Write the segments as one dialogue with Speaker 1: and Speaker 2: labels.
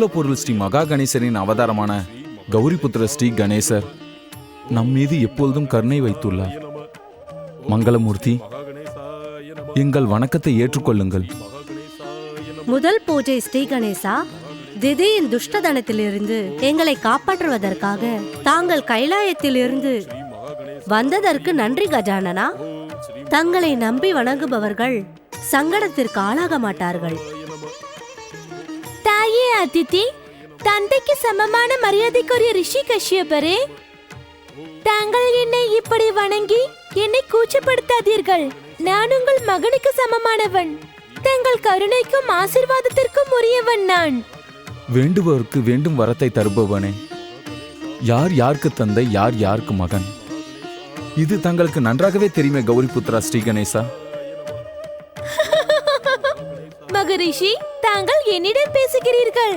Speaker 1: மூலப்பொருள் ஸ்ரீ மகா கணேசரின் அவதாரமான கௌரிபுத்திர ஸ்ரீ கணேசர் நம் மீது எப்பொழுதும் கருணை வைத்துள்ளார். மங்களமூர்த்தி, எங்கள் வணக்கத்தை ஏற்றுக்கொள்ளுங்கள்.
Speaker 2: முதல் பூஜை ஸ்ரீ கணேசா, திதியின் துஷ்டதனத்திலிருந்து எங்களை காப்பாற்றுவதற்காக தாங்கள் கைலாயத்திலிருந்து வந்ததற்கு நன்றி கஜானனா. தங்களை நம்பி வணங்குபவர்கள் சங்கடத்திற்கு ஆளாக மாட்டார்கள்.
Speaker 3: தாயே அதித்தி, தந்தைக்கு சமமான மரியாதைக்குரிய ரிஷி கஷ்யபரே, தாங்கள் என்னை இப்படி வணங்கி என்னை கூச்சப்படுத்தாதீர்கள். நான் உங்கள் மகனுக்கு சமமானவன். தங்கள் கருணைக்கும் ஆசீர்வாதத்திற்கும் உரியவன் நான்.
Speaker 1: வேண்டுபவருக்கு வேண்டும் வரத்தை தருபவனே, யார் யாருக்கு தந்தை, யார் யாருக்கு மகன், இது தங்களுக்கு நன்றாகவே தெரியுமே கௌரிபுத்ரா ஸ்ரீ கணேசா.
Speaker 3: மகரிஷி, தாங்கள் என்னிடம் பேசுகிறீர்கள்.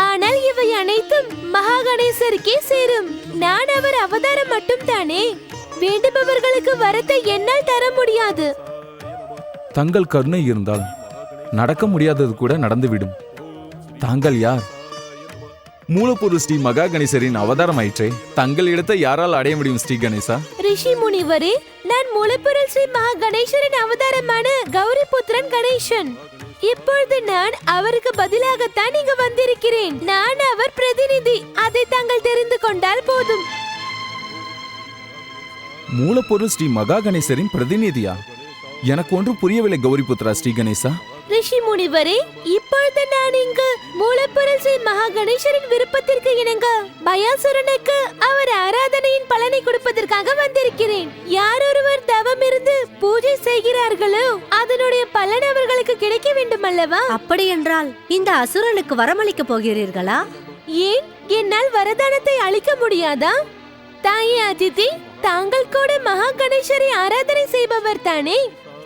Speaker 3: ஆனால் இவை அனைத்தும் மகா கணேசருக்கே சேரும். நான் அவர் அவதாரம் மட்டும் தானே. வேண்டுபவர்களுக்கு வரத்தை என்னால் தர முடியாது.
Speaker 1: தங்கள் கருணை இருந்தால் நடக்க முடியாதது கூட நடந்துவிடும். தாங்கள் யார்? மூலப்பொருள் ஸ்ரீ மகா கணேசரின் அவதாரம் ஆயிற்றே, தங்கள் இடத்தை யாரால் அடைய முடியும் ஸ்ரீ கணேசா?
Speaker 3: ரிஷி முனிவரே, நான் மூலப்பொருள் ஸ்ரீ மகா கணேசரின் அவதாரமான கௌரிபுத்திரன் கணேசன். இப்பொழுது நான் அவருக்கு பதிலாகத்தான் இங்கு வந்திருக்கிறேன். நான் அவர் பிரதிநிதி. அதை தாங்கள் தெரிந்து கொண்டால் போதும்.
Speaker 1: மூலப்பொருள் ஸ்ரீ மகா கணேசரின் பிரதிநிதியா? எனக்கு ஒன்றும் புரியவில்லை கௌரிபுத்ரா ஸ்ரீ கணேசா.
Speaker 3: ரிஷி முனிவரே, இப்பொழுது நான் இங்கு மூலப்பொருள் ஸ்ரீ மகா கணேசரின் விருப்பத்திற்கு இணங்க பயாசுரனுக்கு அவர் ஆராதனையின் பலனை கொடுப்பதற்காக வந்திருக்கிறேன். யார் ஒருவர் தவம் இருந்து பூஜை செய்கிறார்களோ அதனுடைய பலன் அவர்களுக்கு கிடைக்க வேண்டும் அல்லவா?
Speaker 2: அப்படி என்றால் இந்த அசுரனுக்கு வரமளிக்க போகிறீர்களா?
Speaker 3: ஏன், என்னால் வரதானத்தை அளிக்க முடியாதா? தாயே அதித்தி, தாங்கள் கூட மகா கணேசரை ஆராதனை செய்பவர் தானே.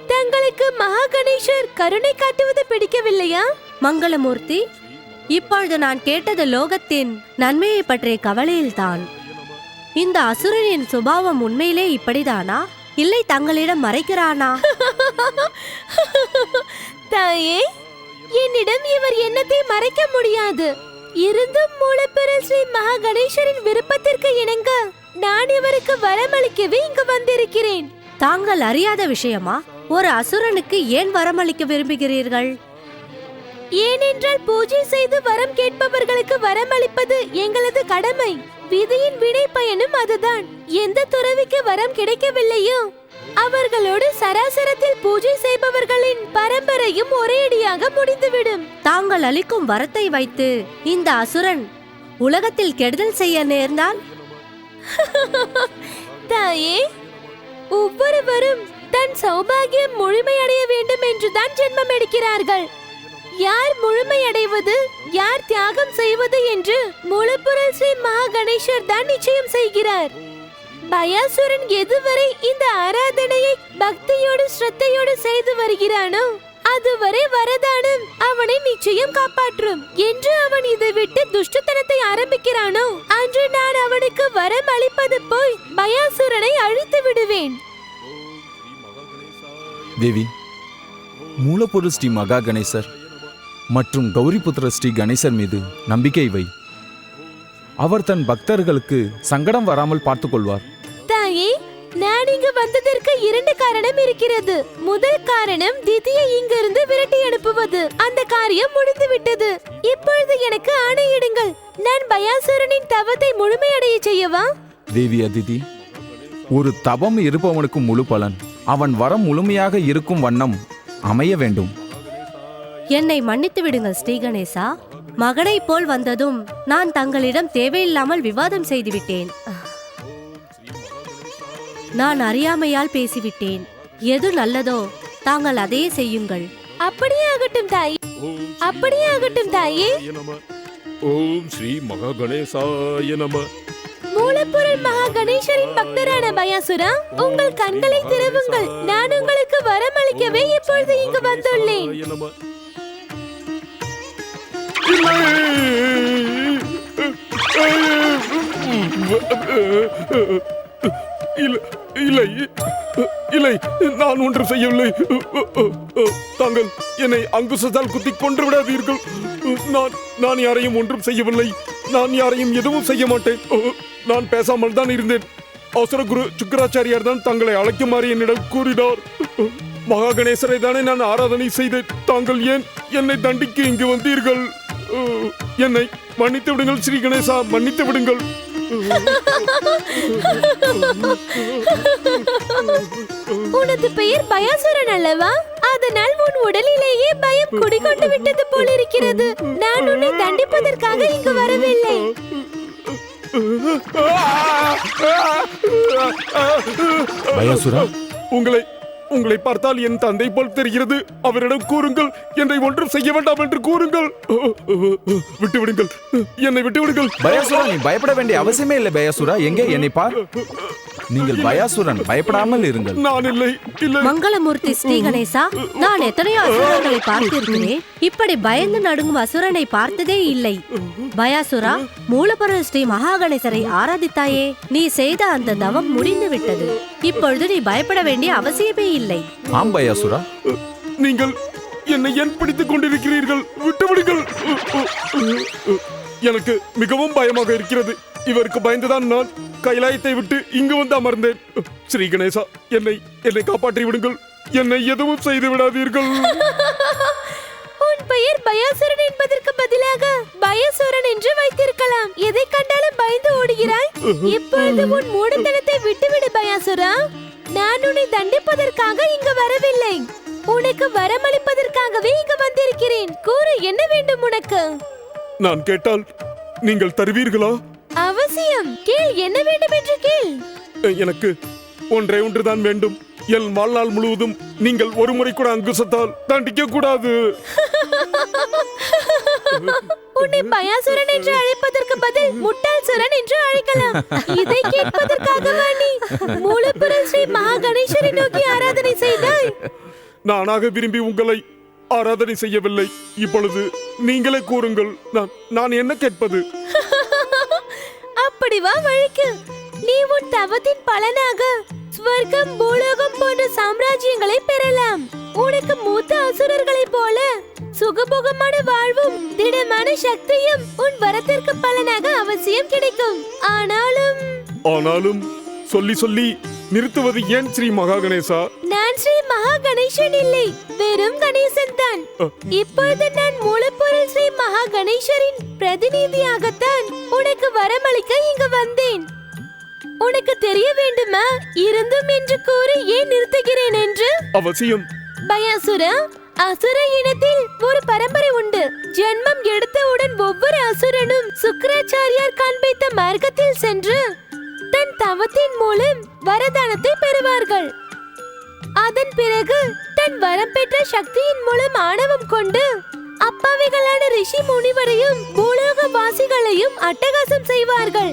Speaker 3: தங்களுக்கு மகா கணேசர் கருணை காட்டுவது பிடிக்கவில்லையா?
Speaker 2: மங்களமூர்த்தி, இப்பொழுது நான் கேட்டது லோகத்தின் நன்மையை பற்றிய கவலையில்தான். இந்த அசுரனின் சுபாவம் உண்மையிலே இப்படிதானா, இல்லை தங்களிடம் மறைக்கிறானா?
Speaker 3: தாயே, என்னிடம் இவர் என்னத்தை மறைக்க முடியாது. இருந்தும் மூலப்பொருள் ஸ்ரீ மகா கணேசரின் விருப்பத்திற்கு இணங்க நான் இவருக்கு வரமளிக்கவே இங்கு வந்திருக்கிறேன்.
Speaker 2: தாங்கள் அறியாத விஷயமா? ஒரு அசுரனுக்கு ஏன் வரமளிக்க விரும்புகிறீர்கள்?
Speaker 3: ஏனென்றால் பூஜை செய்து வரம் கேட்பவர்களுக்கு வரமளிப்பது எங்களது கடமை. விதியின் வினை பயனும் அதுதான். எந்த துறவிக்கு வரம் கிடைக்கவில்லையோ அவர்களோடு சராசரத்தில் பூஜை செய்பவர்களின் பரம்பரையும் ஒரேடியாக முடிந்துவிடும்.
Speaker 2: தாங்கள் அளிக்கும் வரத்தை வைத்து இந்த அசுரன் உலகத்தில் கெடுதல் செய்ய நேர்ந்தால்?
Speaker 3: தாயே, ஒவ்வொருவரும் தன் சௌபாகியம் முழுமையடைய வேண்டும் என்றுதான் ஜென்மம் எடுக்கிறார்கள். யார் முழுமையடைவது, யார் தியாகம் செய்வது என்று மூலப்பொருள் ஸ்ரீ மகா கணேசர் தான் நிச்சயம் செய்கிறார். பயாசுரன் எதுவரை இந்த ஆராதனையை பக்தியோடு ஸ்ரத்தையோடு செய்து வருகிறானோ அதுவரை வரதானம் அவனை நிச்சயம் காப்பாற்றும். என்று அவன் இதை விட்டு துஷ்டத்தனத்தை ஆரம்பிக்கிறானோ அன்று நான் அவனுக்கு வரம் அளிப்பது போய் பயாசுரனை அழித்து விடுவேன்.
Speaker 1: தேவி, மூலப்பொருள் ஸ்ரீ மகா கணேசர் மற்றும் கௌரிபுத்திர ஸ்ரீ கணேசர் மீது நம்பிக்கை வை. அவர் தன் பக்தர்களுக்கு சங்கடம் வராமல் பார்த்துக் கொள்வார்.
Speaker 3: தாயே, நான் இங்கு வந்ததற்கு 2 காரணம் இருக்கிறது. முதல் காரணம் திதியை இங்கிருந்து விரட்டி அனுப்புவது. அந்த காரியம் முடிந்து விட்டது. இப்பொழுது எனக்கு ஆணையிடுங்கள். நான் பயாசுரனின் தவத்தை முழுமையடைய செய்யவா?
Speaker 1: தேவி அதிதி, ஒரு தவம் இருப்பவனுக்கு முழு பலன் அவன் வரம் முழுமையாக இருக்கும் வண்ணம் அமைய வேண்டும்.
Speaker 2: என்னை மன்னித்து விடுங்கள் ஸ்ரீ கணேசா. மகனை போல் வந்ததும் நான் தங்களிடம் தேவையில்லாமல் விவாதம் செய்துவிட்டேன். நான் அறியாமையால் பேசிவிட்டேன். எது நல்லதோ தாங்கள் அதையே செய்யுங்கள்.
Speaker 3: அப்படியே ஆகட்டும் தாயே, அப்படியே ஆகட்டும் தாயே.
Speaker 4: ஓம் ஸ்ரீ மகா கணேசாய நம.
Speaker 3: மூலப்பொருள் மகா கணேசரின் பக்தரான பயாசுரா, உங்கள் கண்களை திறவுங்கள். நான் உங்களுக்கு வரமளிக்கவே இப்பொழுது இங்கு வந்துள்ளேன்.
Speaker 4: இல்லை, இல்லை, நான் ஒன்று செய்யவில்லை. தாங்கள் என்னை அங்குசத்தால் குத்தி கொன்று விடாதீர்கள். நான் யாரையும் ஒன்றும் செய்யவில்லை. நான் யாரையும் எதுவும் செய்ய மாட்டேன். நான் பேசாமல் தான் இருந்தேன். அவசரகுரு சுக்கராச்சாரியார் தான் தங்களை அழைக்குமாறு என்னிடம் கூறினார். மகா கணேசரை தானே நான் ஆராதனை செய்தேன். தாங்கள் ஏன் என்னை தண்டிக்க இங்கு வந்தீர்கள்? என்னை மன்னித்து விடுங்கள் ஸ்ரீ கணேசா, மன்னித்து விடுங்கள்.
Speaker 3: உனது பெயர் பயாசுரன் அல்லவா? அதனால் உன் உடலிலேயே பயம் குடிகொண்டு விட்டது போல் இருக்கிறது. நான் உன்னை தண்டிப்பதற்காக இங்கு வரவில்லை.
Speaker 1: பயாசுரா,
Speaker 4: உங்களை பார்த்தால் என் தந்தை போல் தெரிகிறது. அவரிடம் கூறுங்கள், என்னை ஒன்றும் செய்ய வேண்டாம் என்று கூறுங்கள். விட்டுவிடுங்கள், என்னை விட்டுவிடுங்கள்.
Speaker 1: பயாசுரா, நீ பயப்பட வேண்டிய அவசியமே இல்லை. பயாசுரா, எங்கே என்னை பார். நீங்கள் பயாசுரன், பயப்படாமல் இருங்கள்.
Speaker 4: நான் இல்லை.
Speaker 2: மங்களமூர்த்தி ஸ்ரீ கணேசா, நான் எத்தனையோ அசுரர்களை பார்த்திருக்கிறேன். இப்படி பயந்து நடுங்கும் அசுரனை பார்த்ததே இல்லை. பயாசுரா, மூலப்பொருள் ஸ்ரீ மகா கணேசரை ஆராதித்தாயே, நீ செய்த அந்த தவம் முடிந்து விட்டது. இப்பொழுது நீ பயப்பட வேண்டிய அவசியமே இல்லை.
Speaker 1: ஆம் பயாசுரா.
Speaker 4: நீங்கள் என்னை ஏன் பிடித்துக் கொண்டிருக்கிறீர்கள்? விட்டுவிடுங்கள். எனக்கு மிகவும் பயமாக இருக்கிறது. இவருக்கு பயந்துதான் நான் கைலாயத்தை விட்டு இங்கு வந்து அமர்ந்தேன். ஸ்ரீ கணேசா, என்னை காப்பாற்றி விடுங்கள். என்னை எதுவும் செய்து விடாதீர்கள்.
Speaker 3: உன் பெயர் பயாசுரன் என்பதற்கு பதிலாக பயசுரன் என்று வைத்திருக்கலாம். எதை கண்டாலும் பயந்து ஓடுகிறாய். இப்பொழுது உன் மூடத்தனத்தை விட்டுவிடு பயாசுரா. நான் உன்னை தண்டிப்பதற்காக இங்கு வரவில்லை. உனக்கு வரமளிப்பதற்காகவே இங்கு வந்திருக்கிறேன். கூறு, என்ன வேண்டும் உனக்கு?
Speaker 4: நான் கேட்டால் நீங்கள் தருவீர்களா?
Speaker 3: அவசியம். கேள், என்ன வேண்டும் என்று கேள்.
Speaker 4: எனக்கு ஒன்றே ஒன்றுதான் வேண்டும். என் வாழ்நாள் முழுவதும் நீங்கள் ஒரு முறை கூட அங்குசத்தால் தண்டிக்க கூடாது.
Speaker 3: உன்னை பயாசுரன் என்று அழைப்பதற்கு பதில் முட்டாள் சுரன் என்று அழைக்கலாம். இதை கேட்பதற்காகவா நீ மூலப்பொருள் ஸ்ரீ மகா கணேசரை நோக்கி ஆராதனை செய்தாய்?
Speaker 4: நானாக விரும்பி உங்களை ஆராதனை செய்யவில்லை. இப்பொழுது நீங்களே கூறுங்கள், நான் என்ன கேட்பது?
Speaker 3: அப்படி வா வழிக்கு. நீ உன் தவத்தின் பலனாக ஸ்வர்க்கம், பூலோகம் போன்ற சாம்ராஜ்யங்களை பெறலாம். உனக்கு மூத்த அசுரர்களைப் போல சுகபோகமான வாழ்வும் திடமான சக்தியும் உன் வரத்திற்கு பலனாக அவசியம் கிடைக்கும். ஆனாலும் சொல்லி நிறுத்துவது ஏன் ஸ்ரீ மகா கணேசா? நான் ஸ்ரீ மகா கணேசன் இல்லை, வெறும் கணேசன் தான். இப்பொழுது நான் மூலப்பொருள் ஸ்ரீ மகா கணேசரின் பிரதிநிதியாகத்தான் உனக்கு வரமளிக்க இங்கு வந்தேன். உனக்கு தெரிய வேண்டுமா? இருந்தும் என்று கூறி ஏன் நிறுத்துகிறேன் என்று?
Speaker 4: அவசியம்.
Speaker 3: பயாசுரா, அசுர இனத்தில் ஒரு பரம்பரை உண்டு. ஜென்மம் எடுத்தவுடன் ஒவ்வொரு அசுரனும் சுக்கராச்சாரியார் காண்பித்த மார்க்கத்தில் சென்று தன் தவத்தின் மூலம் வரதானத்தை பெறுவார்கள். அதன் பிறகு தன் வரம் பெற்ற சக்தியின் மூலம் ஆணவம் கொண்டு அப்பாவிகளான ரிஷி முனிவரையும் பூலோக வாசிகளையும் அட்டகாசம் செய்வார்கள்.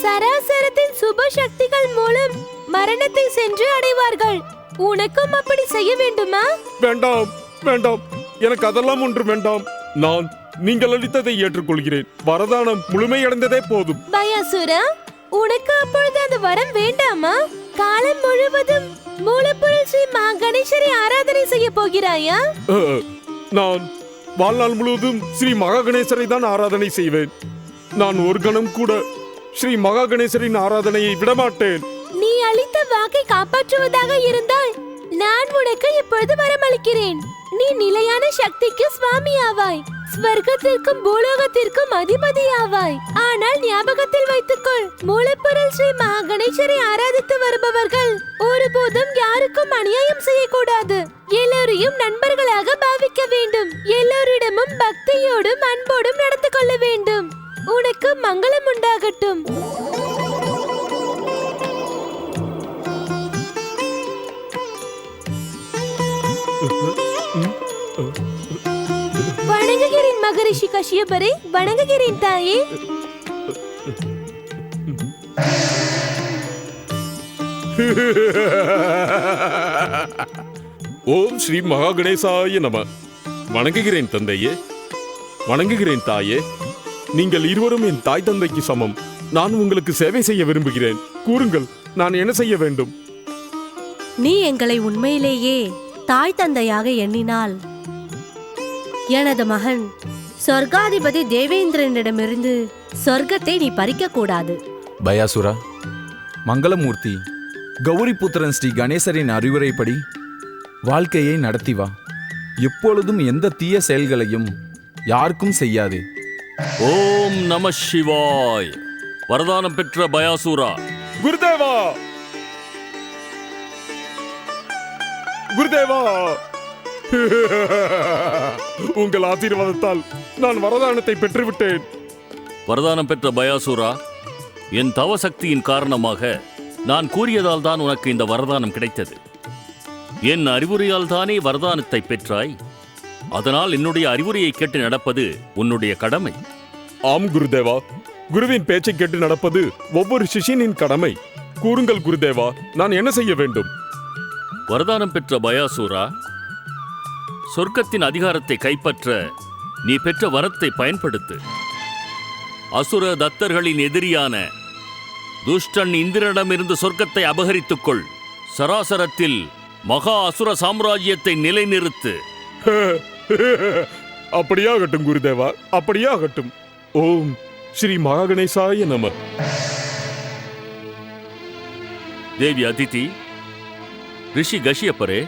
Speaker 3: சராசரத்தின் சுப சக்திகள் மூலம் மரணத்தை சென்று அடைவார்கள். உனக்கும் அப்படி செய்ய வேண்டுமா?
Speaker 4: வேண்டாம், வேண்டாம். எனக்கு அதெல்லாம் ஒன்று வேண்டாம். நான் நீங்கள் அளித்ததை ஏற்றுக்கொள்கிறேன். வரதானம் முழுமையடைந்ததே போதும்.
Speaker 3: பயாசுரா, உனக்கு அப்பொழுது அந்த வரம் வேண்டாமா? காலம் முழுவதும் மூலப்பொருள் ஸ்ரீ மகா கணேசரை ஆராதனை செய்ய போகிறாயா?
Speaker 4: நான் வாழ்நாள் முழுவதும் ஸ்ரீ மகா கணேசரை தான் ஆராதனை செய்வேன். நான் ஒரு கணம் கூட ஸ்ரீ மகா கணேசரின் ஆராதனையை விடமாட்டேன்.
Speaker 3: நீ அளித்த வாக்கை காப்பாற்றுவதாக இருந்தால் நான் உனக்கு இப்பொழுது வரமளிக்கிறேன். நீ நிலையான சக்திக்கு சுவாமி ஆவாய். ஸ்வர்க்கத்திற்கும் பூலோகத்திற்கும் அதிபதி ஆவாய். ஆனால் ஞாபகத்தில் வைத்துக்கொள், மூலப்பொருள் ஸ்ரீ மகா கணேசரை ஆராதித்து வருபவர்கள் ஒருபோதும் யாருக்கும் அநியாயம் செய்யக்கூடாது. எல்லோரையும் நண்பர்களாக பாவிக்க வேண்டும். எல்லோரிடமும் பக்தியோடும் அன்போடும் நடந்து கொள்ள வேண்டும். உனக்கு மங்களம் உண்டாகட்டும். வணங்குகிறேன் மகரிஷி கஷ்யபரே, வணங்குகிறேன் தாயே.
Speaker 4: ஓம் ஸ்ரீ மகா கணேசாய நம. வணங்குகிறேன் தந்தையே, வணங்குகிறேன் தாயே. நீங்கள் இருவரும் என் தாய் தந்தைக்கு சமம். நான் உங்களுக்கு சேவை செய்ய விரும்புகிறேன். கூறுங்கள், நான் என்ன செய்ய வேண்டும்?
Speaker 2: நீ எங்களை உண்மையிலேயே தாய் தந்தையாக எண்ணினால் எனது மகன் சொர்க்காதிபதி தேவேந்திரனிடமிருந்து சொர்க்கத்தை நீ பறிக்க கூடாது.
Speaker 1: பயாசுரா, மங்களமூர்த்தி, கௌரிபுத்திரன் ஸ்ரீ கணேசரின் அறிவுரைப்படி வாழ்க்கையை நடத்தி வா. எப்பொழுதும் எந்த தீய செயல்களையும் யாருக்கும் செய்யாதே.
Speaker 5: ஓம் நம சிவாய். வரதானம் பெற்ற பயாசூரா.
Speaker 4: குருதேவா, குருதேவா, உங்கள் ஆசீர்வாதத்தால் நான் வரதானத்தை பெற்றுவிட்டேன்.
Speaker 5: வரதானம் பெற்ற பயாசூரா, என் தவ சக்தியின் காரணமாக நான் கூறியதால் தான் உனக்கு இந்த வரதானம் கிடைத்தது. என் அறிவுரையால் தானே வரதானத்தை பெற்றாய். அதனால் என்னுடைய அறிவுரையை கேட்டு நடப்பது உன்னுடைய கடமை.
Speaker 4: ஆம் குருதேவா, குருவின் பேச்சை கேட்டு நடப்பது ஒவ்வொரு சிஷ்யனின் கடமை. கூறுங்கள் குருதேவா, நான் என்ன செய்ய வேண்டும்?
Speaker 5: வரதானம் பெற்ற பயாசூரா, சொர்க்கத்தின் அதிகாரத்தை கைப்பற்ற நீ பெற்ற வரத்தை பயன்படுத்து. அசுர தத்தர்களின் எதிரியான துஷ்டன் இந்திரனிடமிருந்து சொர்க்கத்தை அபகரித்துக் கொள். சராசரத்தில் மகா அசுர சாம்ராஜ்யத்தை நிலைநிறுத்து.
Speaker 4: அப்படியாகட்டும் குருதேவா, அப்படியாகட்டும். ஓம் ஸ்ரீ மகாகணேசாய நம.
Speaker 5: தேவி அதிதி, ரிஷி கஷ்யப்பரே,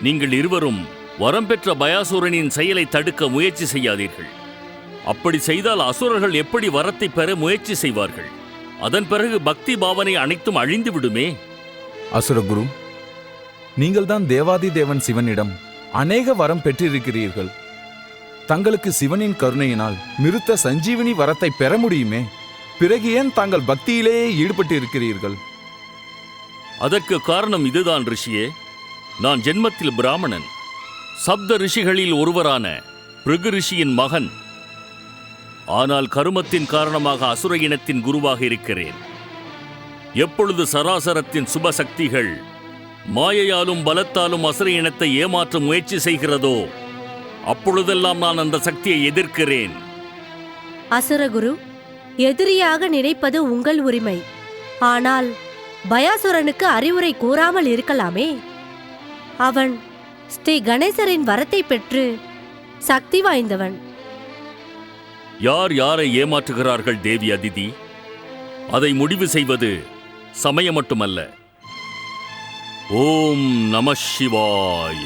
Speaker 5: நீங்கள் இருவரும் வரம் பெற்ற பயாசூரனின் செயலை தடுக்க முயற்சி செய்யாதீர்கள். அப்படி செய்தால் அசுரர்கள் எப்படி வரத்தை பெற முயற்சி செய்வார்கள்? அதன் பிறகு பக்தி பாவனை அனைத்தும் அழிந்து விடுமே.
Speaker 1: அசுரகுரு, நீங்கள்தான் தேவாதி தேவன் சிவனிடம் அநேக வரம் பெற்றிருக்கிறீர்கள். தங்களுக்கு சிவனின் கருணையினால் நிறுத்த சஞ்சீவினி வரத்தை பெற முடியுமே. பிறகு ஏன் தாங்கள் பக்தியிலேயே ஈடுபட்டு இருக்கிறீர்கள்?
Speaker 5: அதற்கு காரணம் இதுதான் ரிஷியே. நான் ஜென்மத்தில் பிராமணன். சப்த ரிஷிகளில் ஒருவரான பிருகு ரிஷியின் மகன். ஆனால் கருமத்தின் காரணமாக அசுர இனத்தின் குருவாக இருக்கிறேன். எப்பொழுது சராசரத்தின் சுப சக்திகள் மாயையாலும் பலத்தாலும் அசுர இனத்தை ஏமாற்ற முயற்சி செய்கிறதோ அப்பொழுதெல்லாம் நான் அந்த சக்தியை எதிர்க்கிறேன்.
Speaker 2: அசுரகுரு, எதிரியாக நினைப்பது உங்கள் உரிமை. ஆனால் பயாசுரனுக்கு அறிவுரை கூறாமல் இருக்கலாமே. அவன் ஸ்ரீ கணேசரின் வரத்தை பெற்று சக்தி வாய்ந்தவன்.
Speaker 5: யார் யாரை ஏமாற்றுகிறார்கள் தேவி அதிதி? அதை முடிவு செய்வது சமயம் மட்டுமல்ல. ஓம் நம சிவாய.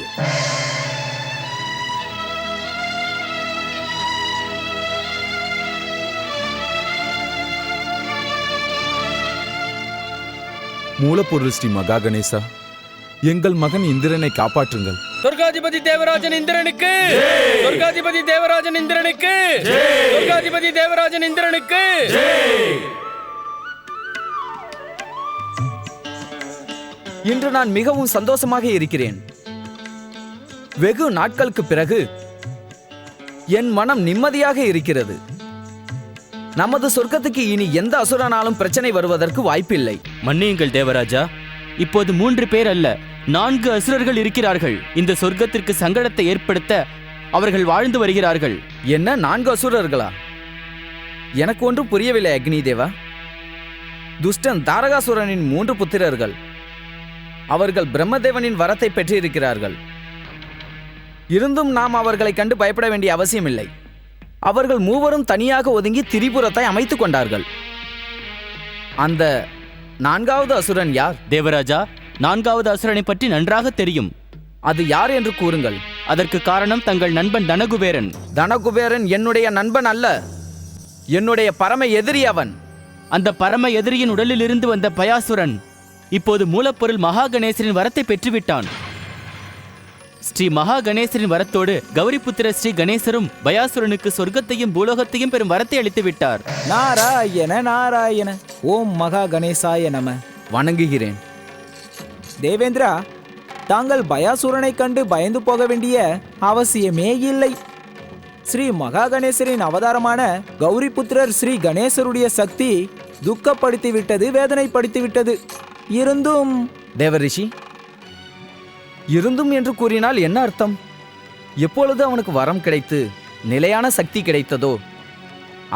Speaker 1: மூலப்பொருள் ஸ்ரீ மகா கணேசா, எங்கள் மகன் இந்திரனை காப்பாற்றுங்கள்.
Speaker 6: சொர்க்காதிபதி தேவராஜன் இந்திரனுக்கு, சொர்க்காதிபதி தேவராஜன் இந்திரனுக்கு, சொர்க்காதிபதி தேவராஜன் இந்திரனுக்கு.
Speaker 7: இன்று நான் மிகவும் சந்தோஷமாக இருக்கிறேன். வெகு நாட்களுக்கு பிறகு என் மனம் நிம்மதியாக இருக்கிறது. நமது சொர்க்கத்துக்கு இனி எந்த அசுரனாலும் பிரச்சனை வருவதற்கு வாய்ப்பில்லை.
Speaker 8: மன்னியுங்கள் தேவராஜா, இப்போது 3 பேர் அல்ல 4 அசுரர்கள் இருக்கிறார்கள். இந்த சொர்க்கத்திற்கு சங்கடத்தை ஏற்படுத்த அவர்கள் வாழ்ந்து வருகிறார்கள்.
Speaker 7: என்ன 4 அசுரர்களா? எனக்கு ஒன்றும் புரியவில்லை அக்னி தேவா. துஷ்டன் தாரகாசுரனின் 3 புத்திரர்கள். அவர்கள் பிரம்மதேவனின் வரத்தை பெற்றிருக்கிறார்கள். இருந்தும் நாம் அவர்களை கண்டு பயப்பட வேண்டிய அவசியமில்லை. அவர்கள் 3வரும் தனியாக ஒதுங்கி திரிபுரத்தை அமைத்துக் கொண்டார்கள். அந்த 4வது அசுரன் யார்?
Speaker 8: தேவராஜா, 4வது அசுரனை பற்றி நன்றாக தெரியும்.
Speaker 7: அது யார் என்று கூறுங்கள்.
Speaker 8: அதற்கு காரணம் தங்கள் நண்பன் தனகுபேரன்.
Speaker 7: தனகுபேரன் என்னுடைய நண்பன் அல்ல, என்னுடைய பரம எதிரி அவன்.
Speaker 8: அந்த பரம எதிரியின் உடலில் இருந்து வந்த பயாசுரன் இப்போது மூலப்பொருள் மகா கணேசரின் வரத்தை பெற்றுவிட்டான். ஸ்ரீ மகா கணேசரின் வரத்தோடு கௌரிபுத்திர ஸ்ரீ கணேசரும் பயாசுரனுக்கு சொர்க்கத்தையும் பூலோகத்தையும் பெறும் வரத்தை அளித்து விட்டார்.
Speaker 9: நாராயண நாராயண. ஓம் மகா கணேசாய நம.
Speaker 7: வணங்குகிறேன்.
Speaker 9: தேவேந்திரா, தாங்கள் பயாசுரனை கண்டு பயந்து போக வேண்டிய அவசியமே இல்லை. ஸ்ரீ மகா கணேசரின் அவதாரமான கௌரிபுத்திரர் ஸ்ரீ கணேசருடைய சக்தி துக்கப்படுத்தி விட்டது, வேதனைப்படுத்தி விட்டது. இருந்தும்
Speaker 7: தேவரிஷி, இருந்தும் என்று கூறினால் என்ன அர்த்தம்? எப்பொழுது அவனுக்கு வரம் கிடைத்து நிலையான சக்தி கிடைத்ததோ